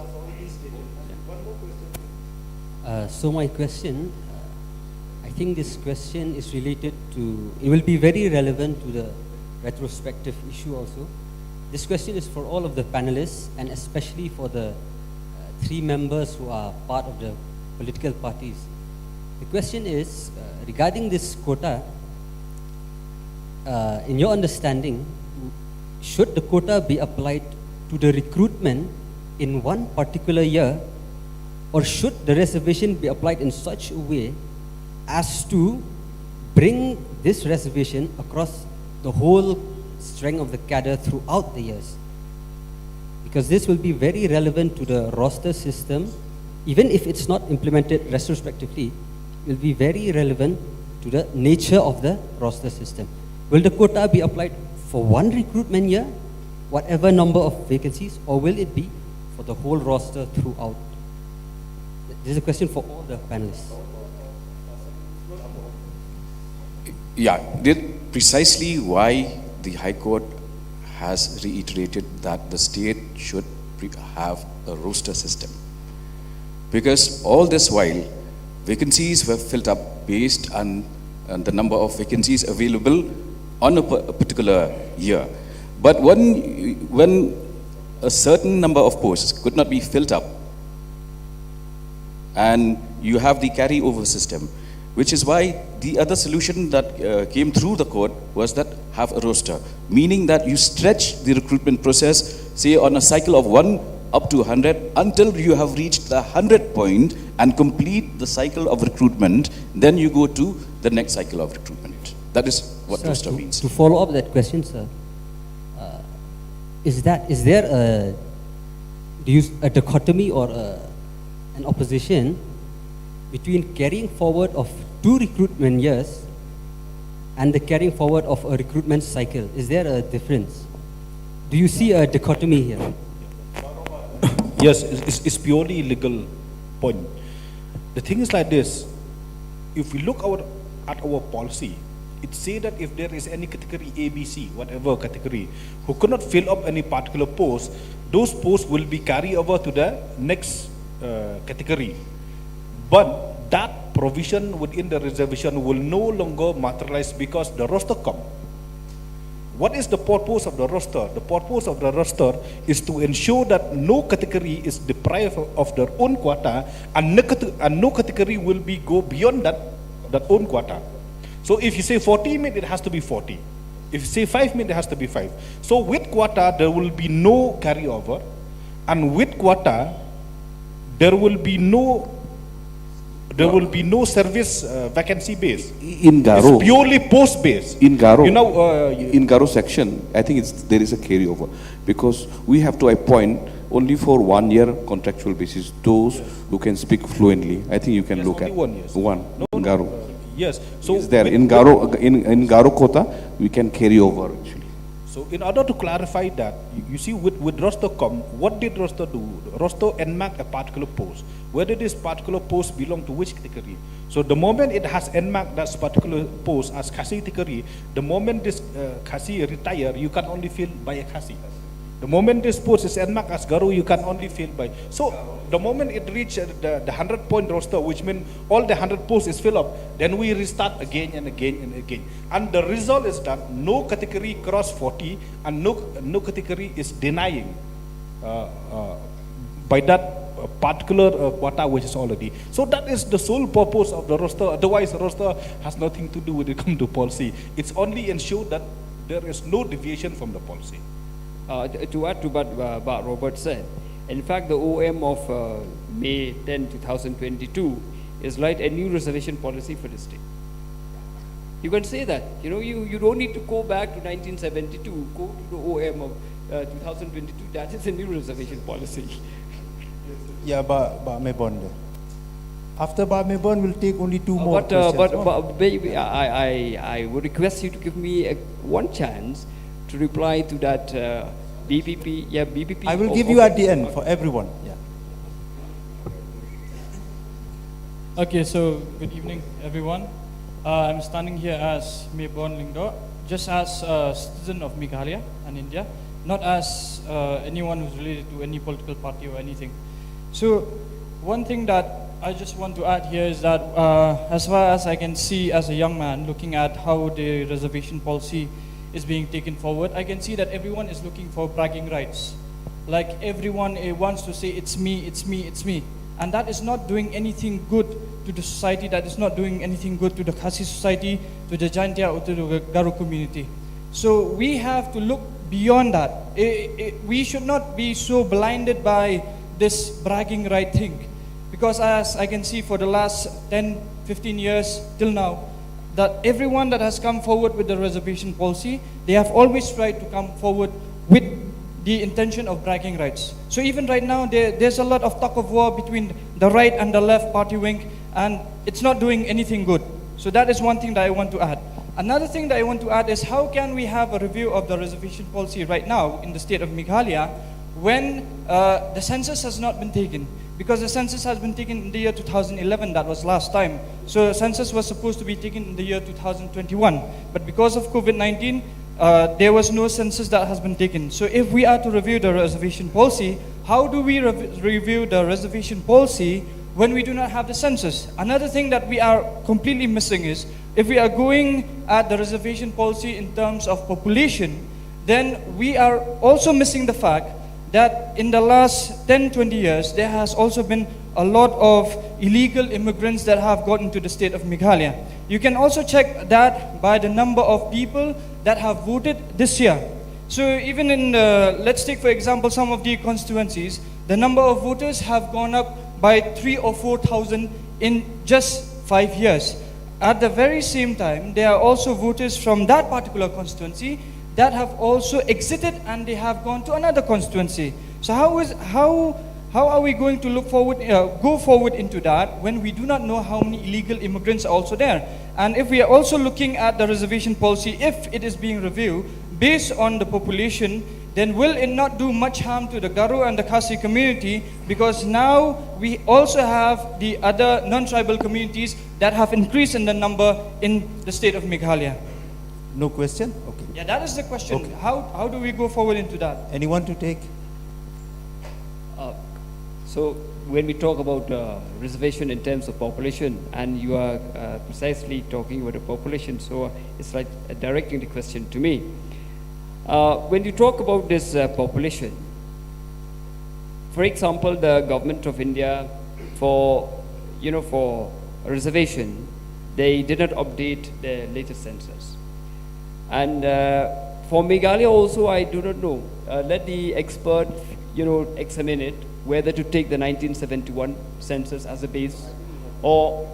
So my question, I think this question is related to, it will be very relevant to the retrospective issue also. This question is for all of the panelists and especially for the three members who are part of the political parties. The question is, regarding this quota, in your understanding, should the quota be applied to the recruitment in one particular year, or should the reservation be applied in such a way as to bring this reservation across the whole strength of the cadre throughout the years? Because this will be very relevant to the roster system, even if it's not implemented retrospectively, it will be very relevant to the nature of the roster system. Will the quota be applied for one recruitment year, whatever number of vacancies, or will it be for the whole roster throughout? This is a question for all the panelists. Yeah, precisely why the High Court has reiterated that the state should have a roster system. Because all this while, vacancies were filled up based on the number of vacancies available on a particular year. But when a certain number of posts could not be filled up, and you have the carryover system, which is why the other solution that came through the court was that have a roster, meaning that you stretch the recruitment process, say on a cycle of 1 up to 100, until you have reached the 100 point and complete the cycle of recruitment, then you go to the next cycle of recruitment. That is what Sir, roster means. To follow up that question, sir, is there a dichotomy or an opposition between carrying forward of 2 recruitment years and the carrying forward of a recruitment cycle? Is there a difference? Do you see a dichotomy here? Yes, it's purely legal point. The thing is like this: if we look at our policy, it says that if there is any category A, B, C, whatever category, who cannot fill up any particular post, those posts will be carried over to the next category. But that provision within the reservation will no longer materialize because the roster comes. What is the purpose of the roster? The purpose of the roster is to ensure that no category is deprived of their own quota, and no category will go beyond that own quota. So if you say 40 minutes, it has to be 40. If you say 5 minutes, it has to be 5. So with quota, there will be no carryover, and with quota, there will be no service vacancy base. In Garo, it's purely post base. in Garo, You know, in Garo section, I think there is a carryover because we have to appoint only for 1 year contractual basis those who can speak fluently. I think you can Yes, look only at 1 year. one No, in Garo. Yes. So Is there in Garo Kota, we can carry over actually. So in order to clarify that, you see with roster what did roster do? Roster enmarked a particular post. Whether this particular post belong to which category. So the moment it has enmarked that particular post as Khasi category, the moment this Khasi retire, you can only fill by a Khasi. The moment this post is enmarked as Garo, you can only fill by. So the moment it reaches the 100-point roster, which means all the 100 posts is filled up, then we restart again and again and again. And the result is that no category cross 40 and no category is denying by that particular quota which is already. So that is the sole purpose of the roster. Otherwise, the roster has nothing to do with it come to policy. It's only ensure that there is no deviation from the policy. To add to what Robert said, in fact, the OM of May 10, 2022 is like a new reservation policy for the state. You can say that. You know, you don't need to go back to 1972. Go to the OM of 2022. That is a new reservation policy. Yeah, but Mebon. After Mebon, we'll take only two more questions. But baby, I would request you to give me one chance to reply to that BPP. Yeah, BPP. I will give you at the end for everyone. Yeah. Okay, so good evening, everyone. I'm standing here as Mebon Lingdo, just as a citizen of Meghalaya and India, not as anyone who's related to any political party or anything. So one thing that I just want to add here is that as far as I can see as a young man looking at how the reservation policy is being taken forward, I can see that everyone is looking for bragging rights. Like everyone wants to say, it's me, it's me, it's me. And that is not doing anything good to the society, that is not doing anything good to the Khasi society, to the Jaintia or to the Garo community. So we have to look beyond that. We should not be so blinded by this bragging right thing. Because as I can see for the last 10, 15 years till now, that everyone that has come forward with the reservation policy, they have always tried to come forward with the intention of bragging rights. So even right now, there's a lot of talk of war between the right and the left party wing, and it's not doing anything good. So that is one thing that I want to add. Another thing that I want to add is how can we have a review of the reservation policy right now in the state of Meghalaya when the census has not been taken? Because the census has been taken in the year 2011, that was last time. So the census was supposed to be taken in the year 2021. But because of COVID-19, there was no census that has been taken. So if we are to review the reservation policy, how do we review the reservation policy when we do not have the census? Another thing that we are completely missing is, if we are going at the reservation policy in terms of population, then we are also missing the fact that in the last 10, 20 years, there has also been a lot of illegal immigrants that have gotten to the state of Meghalaya. You can also check that by the number of people that have voted this year. So even in, let's take for example some of the constituencies, the number of voters have gone up by 3,000 or 4,000 in just 5 years. At the very same time, there are also voters from that particular constituency that have also exited and they have gone to another constituency. So how are we going to look forward, go forward into that when we do not know how many illegal immigrants are also there? And if we are also looking at the reservation policy, if it is being reviewed based on the population, then will it not do much harm to the Garo and the Khasi community? Because now we also have the other non-tribal communities that have increased in the number in the state of Meghalaya. No question? Okay. Yeah, that is the question. Okay. How do we go forward into that? Anyone to take? So when we talk about reservation in terms of population, and you are precisely talking about the population, so it's like directing the question to me. When you talk about this population, for example, the government of India, for reservation, they did not update the latest census. And for Meghalaya also, I do not know. Let the expert, examine it, whether to take the 1971 census as a base, or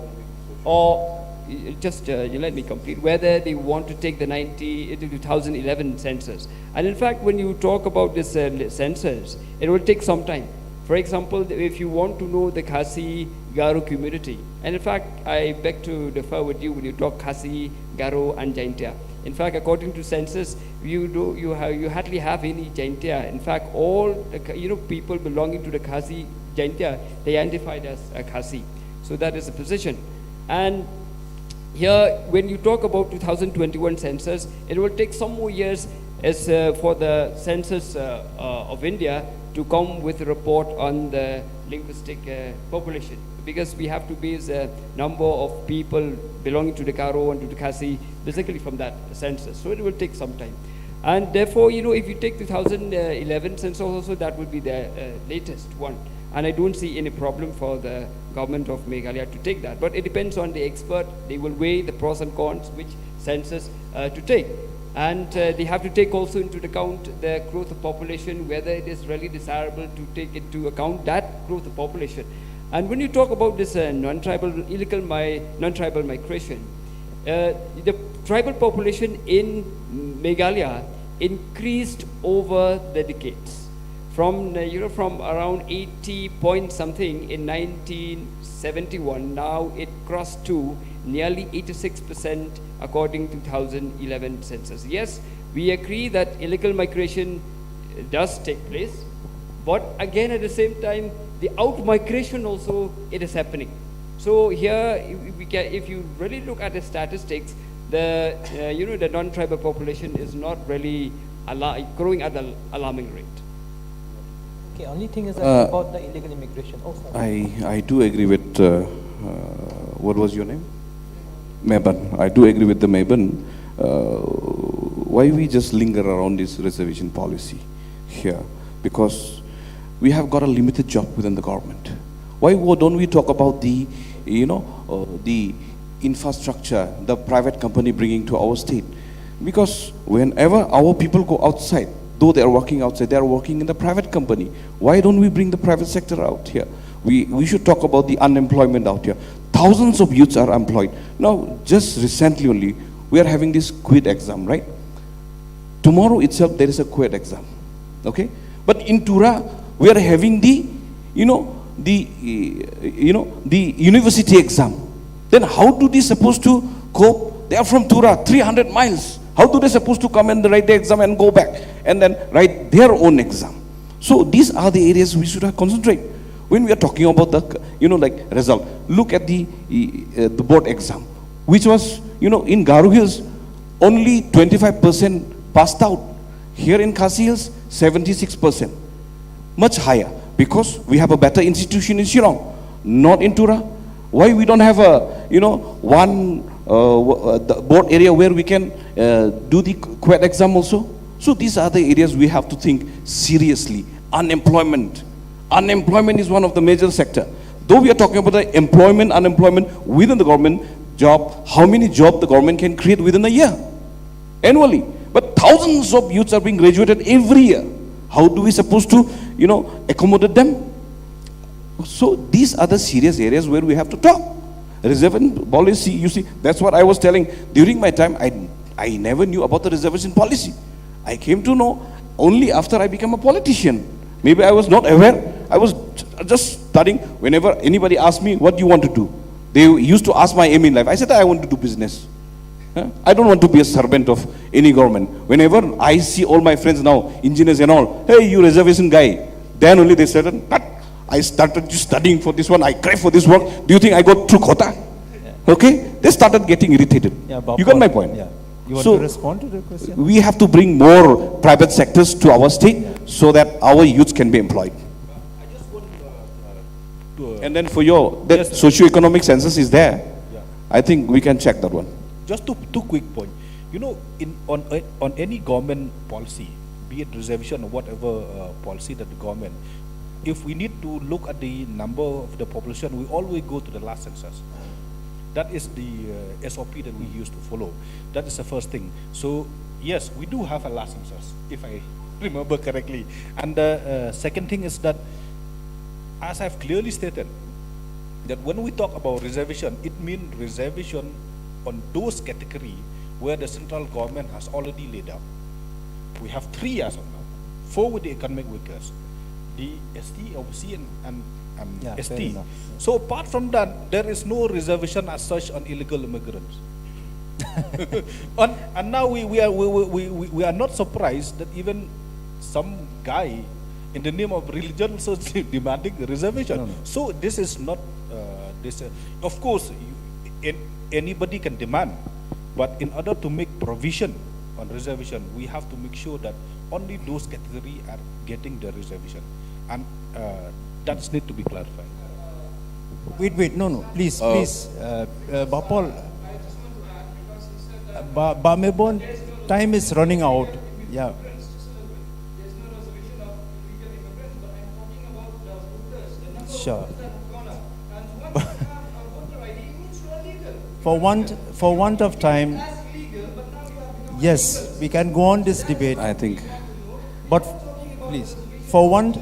just you let me complete, whether they want to take the 2011 census. And in fact, when you talk about this census, it will take some time. For example, if you want to know the Khasi Garo community. And in fact, I beg to differ with you when you talk Khasi, Garo, and Jaintia. In fact, according to census, you hardly have any Jaintia. In fact, all the people belonging to the Khasi Jaintia, they identified as a Khasi. So that is the position. And here, when you talk about 2021 census, it will take some more years as for the census of India to come with a report on the linguistic population, because we have to base a number of people belonging to the Garo and to the Khasi basically from that census. So it will take some time. And therefore, if you take 2011 census also, that would be the latest one. And I don't see any problem for the government of Meghalaya to take that. But it depends on the expert. They will weigh the pros and cons, which census to take. And they have to take also into account the growth of population, whether it is really desirable to take into account that growth of population. And when you talk about this non-tribal migration, the tribal population in Meghalaya increased over the decades. From from around 80 point something in 1971, now it crossed to nearly 86% according to 2011 census. Yes, we agree that illegal migration does take place, but again at the same time, the out-migration also, it is happening. So here, if you really look at the statistics, the the non-tribal population is not really growing at an alarming rate. Okay, only thing is that about the illegal immigration. Oh, sorry. I do agree with, what was your name? Meban. I do agree with the Meban. Why we just linger around this reservation policy here? Because we have got a limited job within the government. Why don't we talk about the, the infrastructure the private company bringing to our state? Because whenever our people go outside, though they are working outside, they are working in the private company. Why don't we bring the private sector out here? We should talk about the unemployment out here. Thousands of youths are employed. Now, just recently only, we are having this QUID exam, right? Tomorrow itself, there is a QUID exam, okay? But in Tura, we are having the, the university exam. Then how do they supposed to cope? They are from Tura, 300 miles. How do they supposed to come and write the exam and go back and then write their own exam? So these are the areas we should concentrate. When we are talking about the, like result, look at the board exam, which was, in Garo Hills, only 25% passed out. Here in Khasi Hills, 76%. Much higher, because we have a better institution in Shillong, not in Tura. Why we don't have a, one the board area where we can do the QUET exam also? So these are the areas we have to think seriously. Unemployment. Unemployment is one of the major sector. Though we are talking about the employment, unemployment within the government job, how many jobs the government can create within a year? Annually. But thousands of youths are being graduated every year. How do we supposed to, accommodate them? So these are the serious areas where we have to talk. Reservation policy, you see, that's what I was telling. During my time, I never knew about the reservation policy. I came to know only after I became a politician. Maybe I was not aware. I was just studying. Whenever anybody asked me, what do you want to do? They used to ask my aim in life. I said, I want to do business. I don't want to be a servant of any government. Whenever I see all my friends now, engineers and all, hey, you reservation guy, then only they said, I started just studying for this one, I crave for this work. Do you think I got through quota? Yeah. Okay? They started getting irritated. Yeah, you got my point? Yeah. You want to respond to the question? We have to bring more private sectors to our state so that our youths can be employed. I just want and then for your, that socio-economic census is there. Yeah. I think we can check that one. Just two quick points. On any government policy, be it reservation or whatever policy that the government, if we need to look at the number of the population, we always go to the last census. That is the SOP that we used to follow. That is the first thing. So yes, we do have a last census, if I remember correctly. And the second thing is that, as I've clearly stated, that when we talk about reservation, it means reservation on those categories where the central government has already laid out. We have 3 as of now, 4 with the economic workers, the ST, OBC, and and Yeah, fair ST. enough. So apart from that, there is no reservation as such on illegal immigrants. And now we are not surprised that even some guy in the name of religion also demanding a reservation. No, no. So this is not of course anybody can demand, but in order to make provision on reservation, we have to make sure that only those categories are getting the reservation, and that's need to be clarified. Wait, no, please, Bapol, Mebon, time is running out. Yeah. Sure. For want of time, yes, we can go on this debate. I think But please, for one,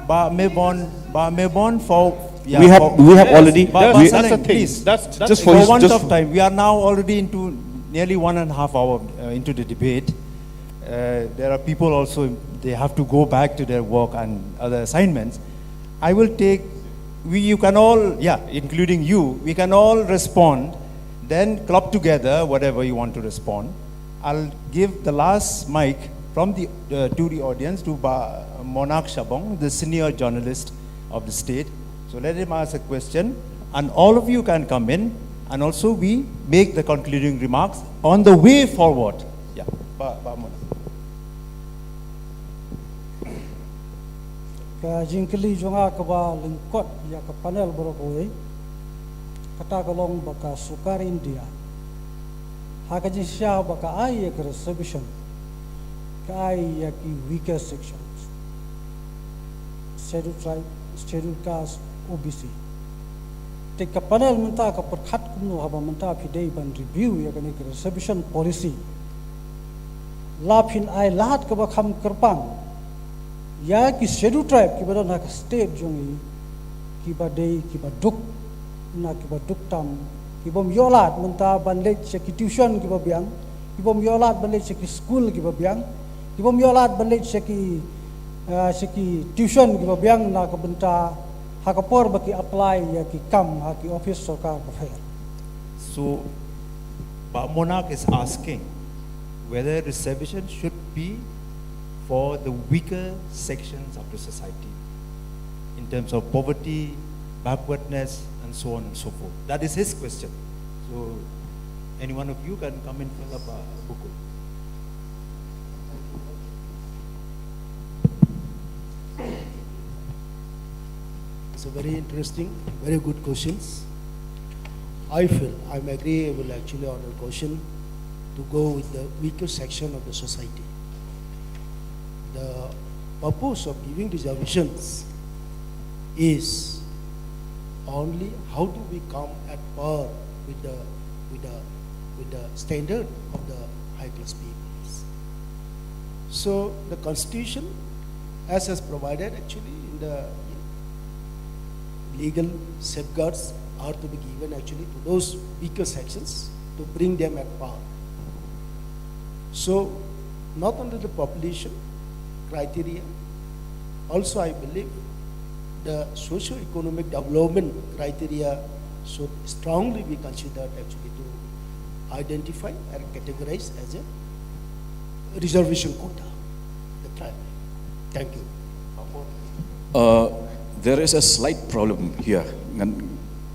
Mebon for yeah, we have for- already. That's Saleng, the thing. please. That's Just For for want just of time, we are now already into nearly 1.5 hours into the debate. There are people also, they have to go back to their work and other assignments. I will take, you can all, yeah, including you, we can all respond, then club together whatever you want to respond. I'll give the last mic from the to the audience to Monarch Shabong, the senior journalist of the state. So let him ask a question, and all of you can come in, and also we make the concluding remarks on the way forward. Yeah, Monarch. Ka jingkeli jonga ka ba lingkot ya ka panel boroboy kata kalong baka sukar India haka jinsya baka ay ka reservation ka ay ki weaker sections scheduled tribe scheduled caste OBC te ka panel menta ka perkhat kumno haba menta pidei ban review ya ka ni reservation policy lapin ay lahat ka ba kham kerpang ya ki scheduled tribe ki badon hak state jongi ki badai ki baduk na ki baduk tam ki bom yolat menta banle ki tuition ki babiang ki bom yolat banle ki school ki babiang ki bom yolat banle ki tuition ki babiang na ka benta hakapor baki apply ya ki kam haki office sarkar bafair. So, Monarch is asking whether reservation should be for the weaker sections of the society in terms of poverty, backwardness, and so on and so forth. That is his question. So, any one of you can come and fill up a book. It's a very interesting, very good questions. I feel I'm agreeable actually on the question to go with the weaker section of the society. The purpose of giving reservations is only how do we come at par with the standard of the high class peoples. So the constitution, as has provided actually in the legal safeguards, are to be given actually to those weaker sections to bring them at par. So not only the population criteria, also I believe the socio-economic development criteria should strongly be considered actually to identify and categorize as a reservation quota, the tribe. Thank you. there is a slight problem here ngan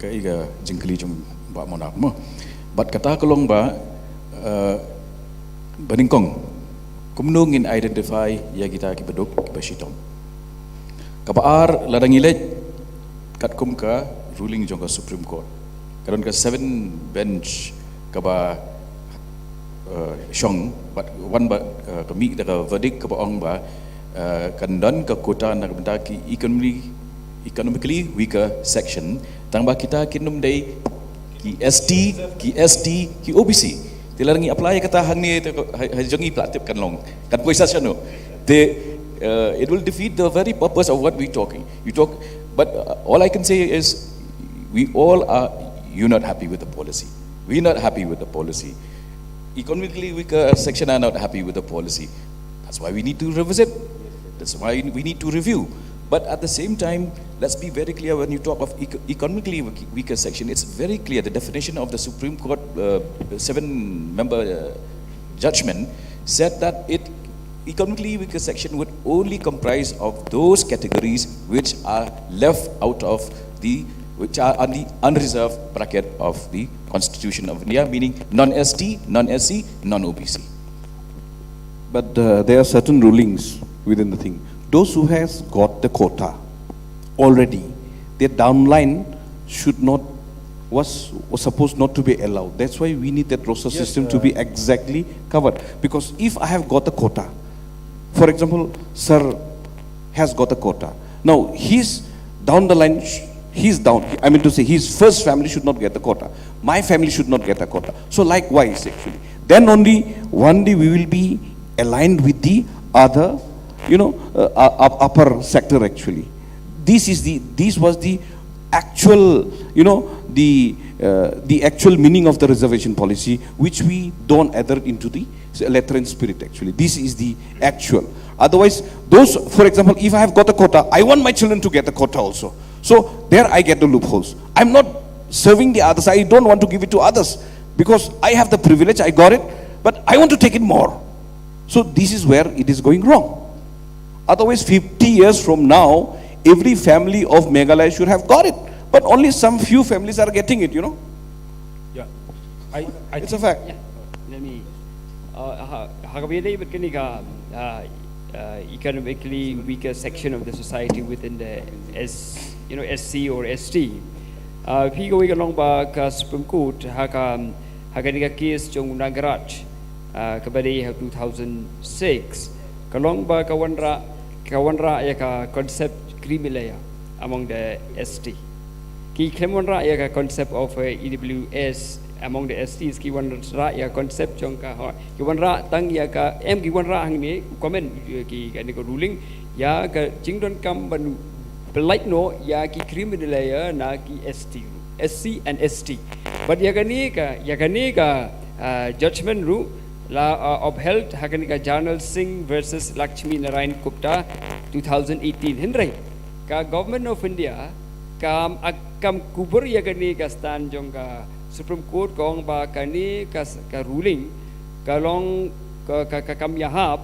kaiga jingkli jung ba monak mo but kata kolong ba baningkong kumnung in identify ya kita ki beduk ki basitom kapaar ladang ilet kat kum ka ruling jong ka Supreme Court karon ka 7 bench ka ba Shillong but one ba kami da verdict ka ba ong ba kandan ka kota na benda ki economically weaker section tang ba kita kinum dai ki ST ki OBC tilarangi apply kata hang ni hajongi platip kan long kan poisa sano they it will defeat the very purpose of what we talking you talk but all I can say is you're not happy with the policy, we're not happy with the policy, economically weaker section are not happy with the policy. That's why we need to revisit, that's why we need to review. But at the same time, let's be very clear when you talk of economically weaker section, it's very clear the definition of the Supreme Court 7-member judgment said that economically weaker section would only comprise of those categories which are left out of which are on the unreserved bracket of the Constitution of India, meaning non-ST, non-SC, non-OBC. But there are certain rulings within the thing. Those who has got the quota already, their downline was supposed not to be allowed. That's why we need that roster system to be exactly covered. Because if I have got the quota, for example, Sir has got a quota. Now he's down the line, he's down. I mean to say, his first family should not get the quota. My family should not get a quota. So likewise, actually, then only one day we will be aligned with the other, upper sector actually. This was the actual, the actual meaning of the reservation policy, which we don't adhere into the letter and spirit actually. This is the actual. Otherwise, those, for example, if I have got a quota, I want my children to get a quota also. So there I get the loopholes. I'm not serving the others. I don't want to give it to others because I have the privilege, I got it, but I want to take it more. So this is where it is going wrong. Otherwise, 50 years from now, every family of Meghalaya should have got it. But only some few families are getting it, Yeah, it's a fact. Yeah. Let me. Economically weaker section of the society within the SC or ST. If we go along by Supreme Court, Hakanika case jong Nagaraj, Kabadi 2006, Kalong ba Kawanra yaka concept Krimelaya among the ST. Ki Klemonra yaka concept of EWS among the STs ki wanra ya concept jongka ki wanra tang ya ka em ki wanra hang ni comment ki ka ni ko ruling ya ka jingdon kam ban belait no ya ki criminal ya na ki SC and ST but ya ka judgment ru la upheld ha ka ni ka Jarnal Singh versus Lakshmi Narayan Gupta 2018 Henry ka government of India kam Khubor ya ka ni ka stand jongka Supreme Court kong ba kani ka ruling kalong ka kamyahap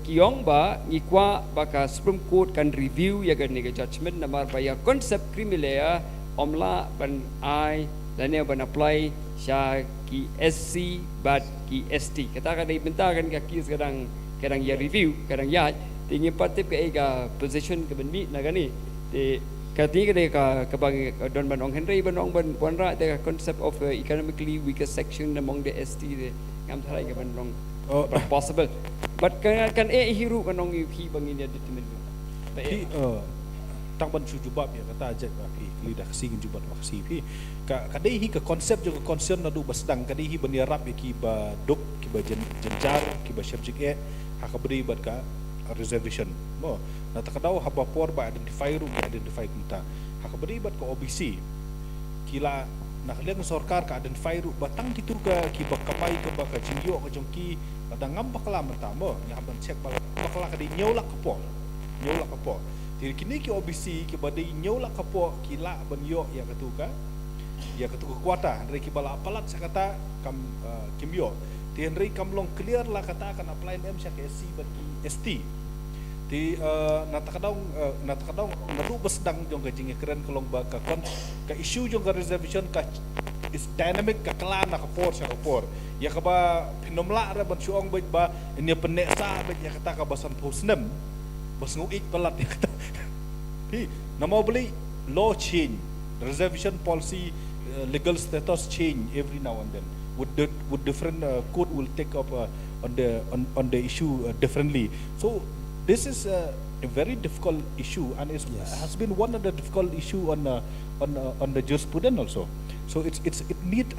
kiyong ba ikwa ba ka Supreme Court kan review ya gani ka judgment namar ba ya concept criminal omla ban ai dane ban apply sya ki SC but ki ST kata ka dai benta kan ka kis kadang ya review kadang ya tingin patip ka position ka ban mi na gani Kati ka kabang don banong Henry banong ban wanra the concept of economically weaker section among the ST the ngam tharai ka banong possible but kan hiru banong hi bangin ya determine Pi tak ban su jubab ya kata ajak ba pi lidah sing jubab maksi pi kadai hi ka konsep jo concern na du basdang kadai hi banirap ki ba duk ki ba jenjar ki ba subject ha ka beri bat ka reservation mo na takadaw habapor ba identify kunta hakabri bat ko OBC kila nakalian sarkar ka identify ru batang gitu ka ki bakamay ka ba ka jingyo ka jongki padangam bakla mata mo nya ban check bakla ka di nyola kapo ti kini ki OBC ki badai nyola kapo kila ban yo ya katuka kuata re ki bala apalat sakata kam kimyo ti Henry kamlong clear la kata akan apply M sya SC bagi ST ti natakadong nadu basdang jong ka jingi keren kolong ba ka issue jong ka reservation ka is dynamic ka klan ka force ka por ya ka ba pinomla ra ban suong ba ini penesa ba ya kata ka basan posnem bas nguik pelat ya kata pi namo beli law change reservation policy legal status change every now and then would different court will take up on the issue differently. So this is a very difficult issue, and has been one of the difficult issue on the jurisprudence also. So it needs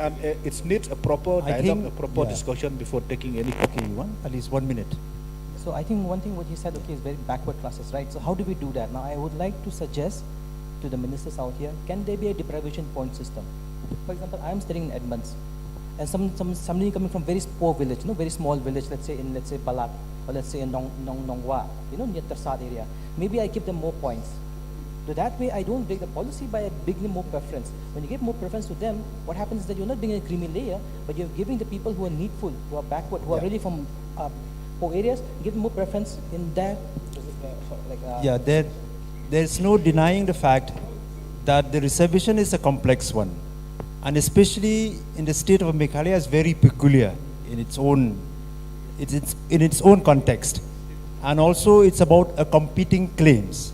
a proper dialogue, a proper discussion before taking any. Okay, at least 1 minute. So I think one thing what he said, is very backward classes, right? So how do we do that? Now I would like to suggest to the ministers out here, can there be a deprivation point system? For example, I am studying in Edmonds, and somebody coming from very poor village, very small village, let's say Balat, or let's say in Nongwa, near Tarsad area, maybe I give them more points. So that way I don't break the policy by giving more preference. When you give more preference to them, what happens is that you're not being a creamy layer, but you're giving the people who are needful, who are backward, who are really from poor areas, give them more preference in their, there's no denying the fact that the reservation is a complex one, and especially in the state of Meghalaya is very peculiar in its own context, and also it's about a competing claims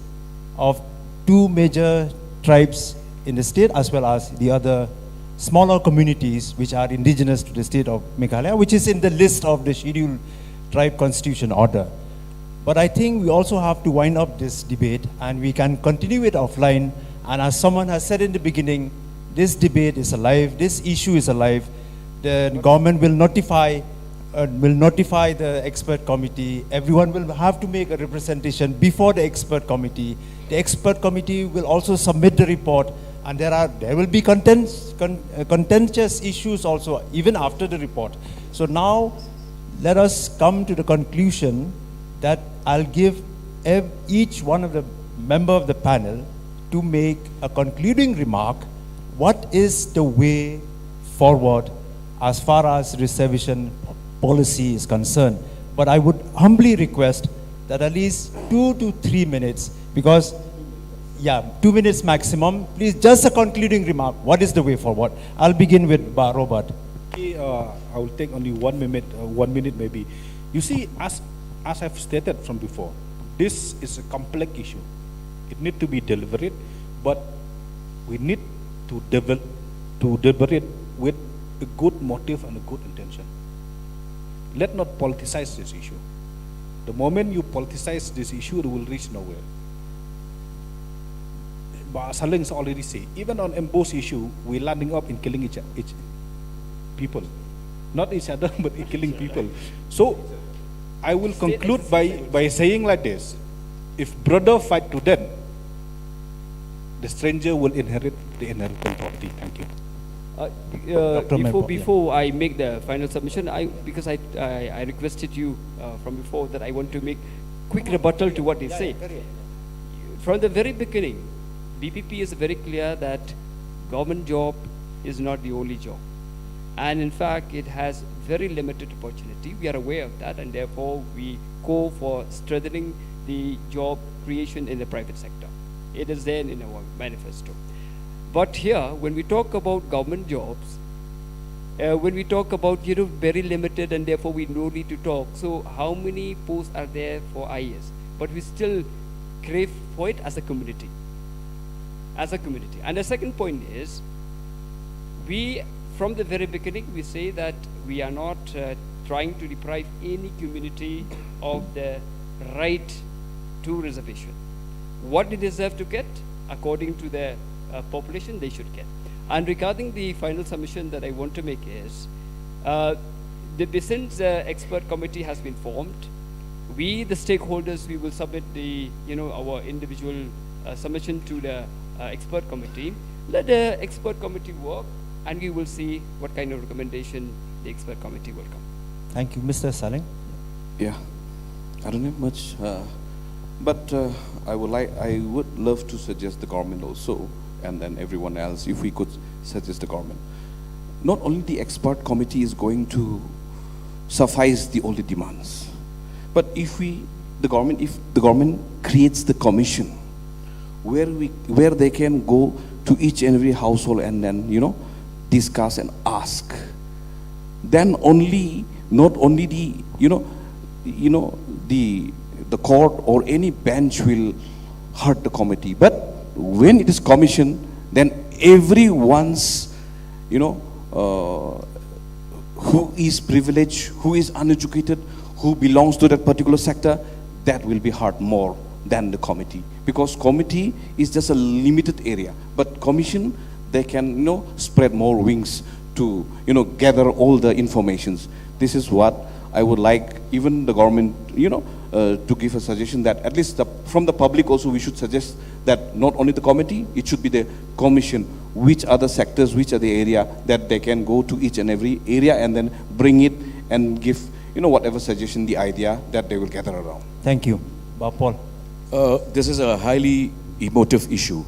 of two major tribes in the state as well as the other smaller communities which are indigenous to the state of Meghalaya, which is in the list of the scheduled tribe constitution order. But I think we also have to wind up this debate, and we can continue it offline. And as someone has said in the beginning, this debate is alive, this issue is alive. The government will notify the expert committee. Everyone will have to make a representation before the expert committee. The expert committee will also submit the report, and there will be contentious issues also even after the report. So now let us come to the conclusion that I'll give each one of the member of the panel to make a concluding remark. What is the way forward as far as reservation policy is concerned? But I would humbly request that at least 2 to 3 minutes, because 2 minutes maximum. Please, just a concluding remark. What is the way forward? I'll begin with Robert. Okay, I will take only 1 minute maybe. You see, as I've stated from before, this is a complex issue. It needs to be deliberate, but we need to deliberate with a good motive and a good intention. Let not politicize this issue. The moment you politicize this issue, it will reach nowhere. But Saling's already say, even on embossed issue, we're landing up in killing each people. Not each other, but in killing people. So, I will conclude by saying like this: if brother fight to death, the stranger will inherit the inheritance property. Thank you. Before I make the final submission, because I requested you from before that I want to make quick rebuttal to what they say. From the very beginning, BPP is very clear that government job is not the only job. And in fact, it has very limited opportunity. We are aware of that, and therefore we go for strengthening the job creation in the private sector. It is there in our manifesto. But here, when we talk about government jobs, when we talk about very limited, and therefore we no need to talk. So how many posts are there for IAS? But we still crave for it as a community. And the second point is, from the very beginning, we say that we are not trying to deprive any community of the right to reservation. What they deserve to get, according to their population, they should get. And regarding the final submission that I want to make is, since the expert committee has been formed, we, the stakeholders, we will submit our individual submission to the expert committee. Let the expert committee work, and we will see what kind of recommendation the expert committee will come. Thank you. Mr. Saling? Yeah, I don't have much, but I would love to suggest the government also, and then everyone else, if we could suggest the government. Not only the expert committee is going to suffice the only demands, but if the government creates the commission where they can go to each and every household and then discuss and ask, then not only the court or any bench will hurt the committee, but when it is commissioned, then everyone's who is privileged, who is uneducated, who belongs to that particular sector, that will be hurt more than the committee, because committee is just a limited area, but commission, they can spread more wings to gather all the informations. This is what I would like even the government to give a suggestion, that at least from the public also we should suggest that not only the committee, it should be the commission which are the sectors, which are the area that they can go to each and every area and then bring it and give, whatever suggestion, the idea that they will gather around. Thank you. Paul. This is a highly emotive issue,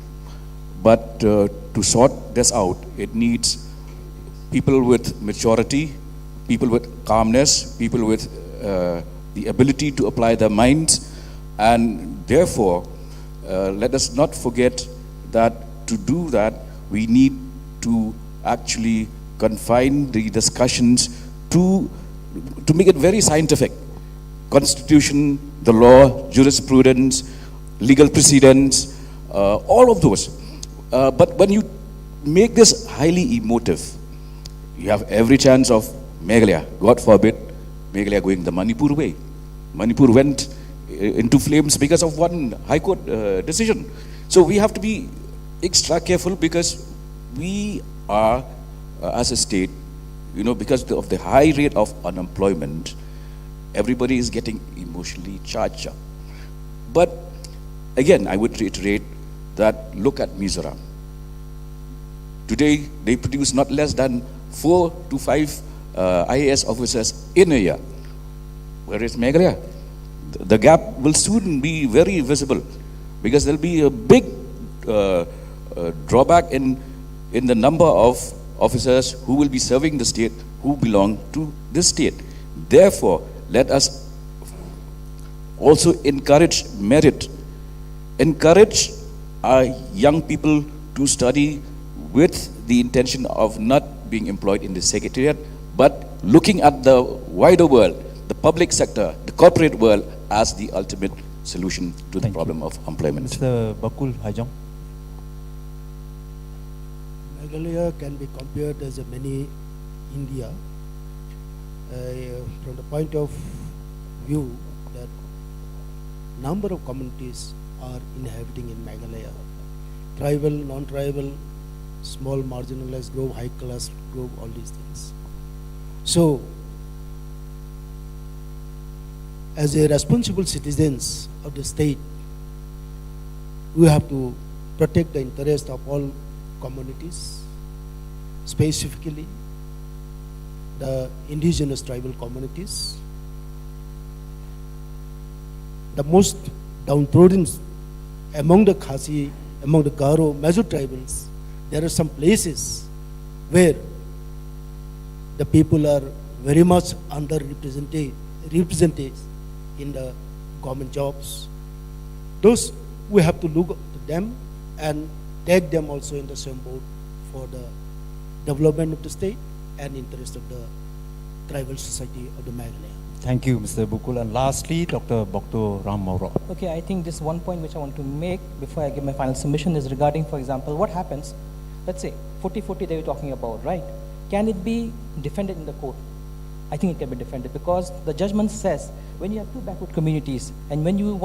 but to sort this out, it needs people with maturity, people with calmness, people with the ability to apply their minds, and therefore, let us not forget that to do that, we need to actually confine the discussions to make it very scientific. Constitution, the law, jurisprudence, legal precedents, all of those. But when you make this highly emotive, you have every chance of Meghalaya, God forbid, Meghalaya going the Manipur way. Manipur went into flames because of one High Court decision. So we have to be extra careful because we are, as a state, because of the high rate of unemployment, everybody is getting emotionally charged up. But again, I would reiterate that look at Mizoram. Today, they produce not less than 4 to 5 IAS officers in a year. Where is Meghalaya? The gap will soon be very visible because there'll be a big drawback in the number of officers who will be serving the state, who belong to this state. Therefore, let us also encourage merit. Encourage our young people to study with the intention of not being employed in the secretariat, but looking at the wider world, the public sector, the corporate world as the ultimate solution to the problem of employment. Mr. Bakul Hajong. Meghalaya can be compared as a mini India from the point of view that number of communities are inhabiting in Meghalaya. Tribal, non-tribal, small marginalized group, high class group, all these things. So, as a responsible citizens of the state, we have to protect the interest of all communities, specifically the indigenous tribal communities. The most downtrodden among the Khasi, among the Garo, major tribals, there are some places where the people are very much underrepresented in the government jobs. Those, we have to look to them and take them also in the same boat for the development of the state and interest of the tribal society of the Meghalaya. Thank you, Mr. Bukul. And lastly, Dr. Bokto Ram Mauro. Okay, I think this one point which I want to make before I give my final submission is regarding, for example, what happens, let's say, 40-40 they were talking about, right? Can it be defended in the court? I think it can be defended because the judgment says when you have two backward communities and when you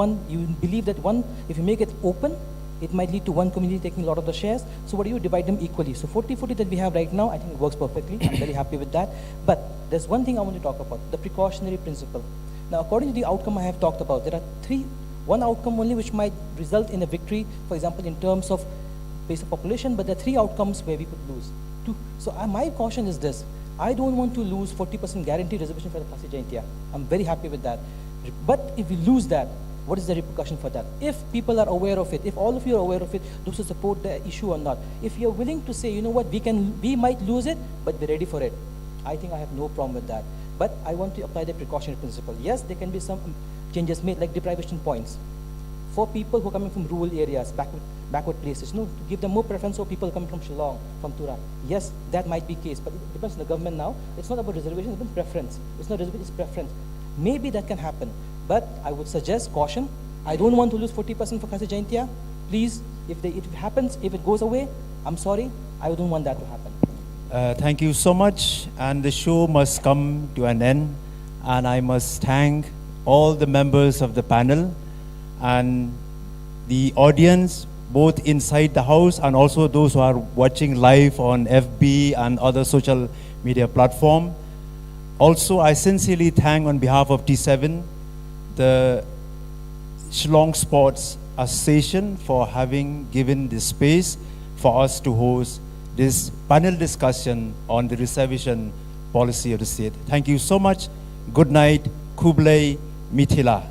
believe that one, if you make it open, it might lead to one community taking a lot of the shares. So what do you divide them equally? So 40-40 that we have right now, I think it works perfectly. I'm very happy with that. But there's one thing I want to talk about, the precautionary principle. Now, according to the outcome I have talked about, there are one outcome only which might result in a victory, for example, in terms of base of population, but there are 3 outcomes where we could lose. 2. So my caution is this. I don't want to lose 40% guaranteed reservation for the Khasi Jaintia. I'm very happy with that. But if we lose that, what is the repercussion for that? If people are aware of it, if all of you are aware of it, those who support the issue or not, if you're willing to say, you know what, we might lose it, but we're ready for it, I think I have no problem with that. But I want to apply the precautionary principle. Yes, there can be some changes made, like deprivation points. For people who are coming from rural areas, backward places, to give them more preference for people coming from Shillong, from Tura. Yes, that might be the case, but it depends on the government now. It's not about reservation, it's about preference. It's not reservation, it's preference. Maybe that can happen, but I would suggest caution. I don't want to lose 40% for Khasi Jaintia. Please, if it happens, if it goes away, I'm sorry, I don't want that to happen. Thank you so much, and the show must come to an end, and I must thank all the members of the panel and the audience, both inside the house and also those who are watching live on FB and other social media platform. Also, I sincerely thank on behalf of T7, the Shillong Sports Association for having given this space for us to host this panel discussion on the reservation policy of the state. Thank you so much. Good night. Kublai Mithila.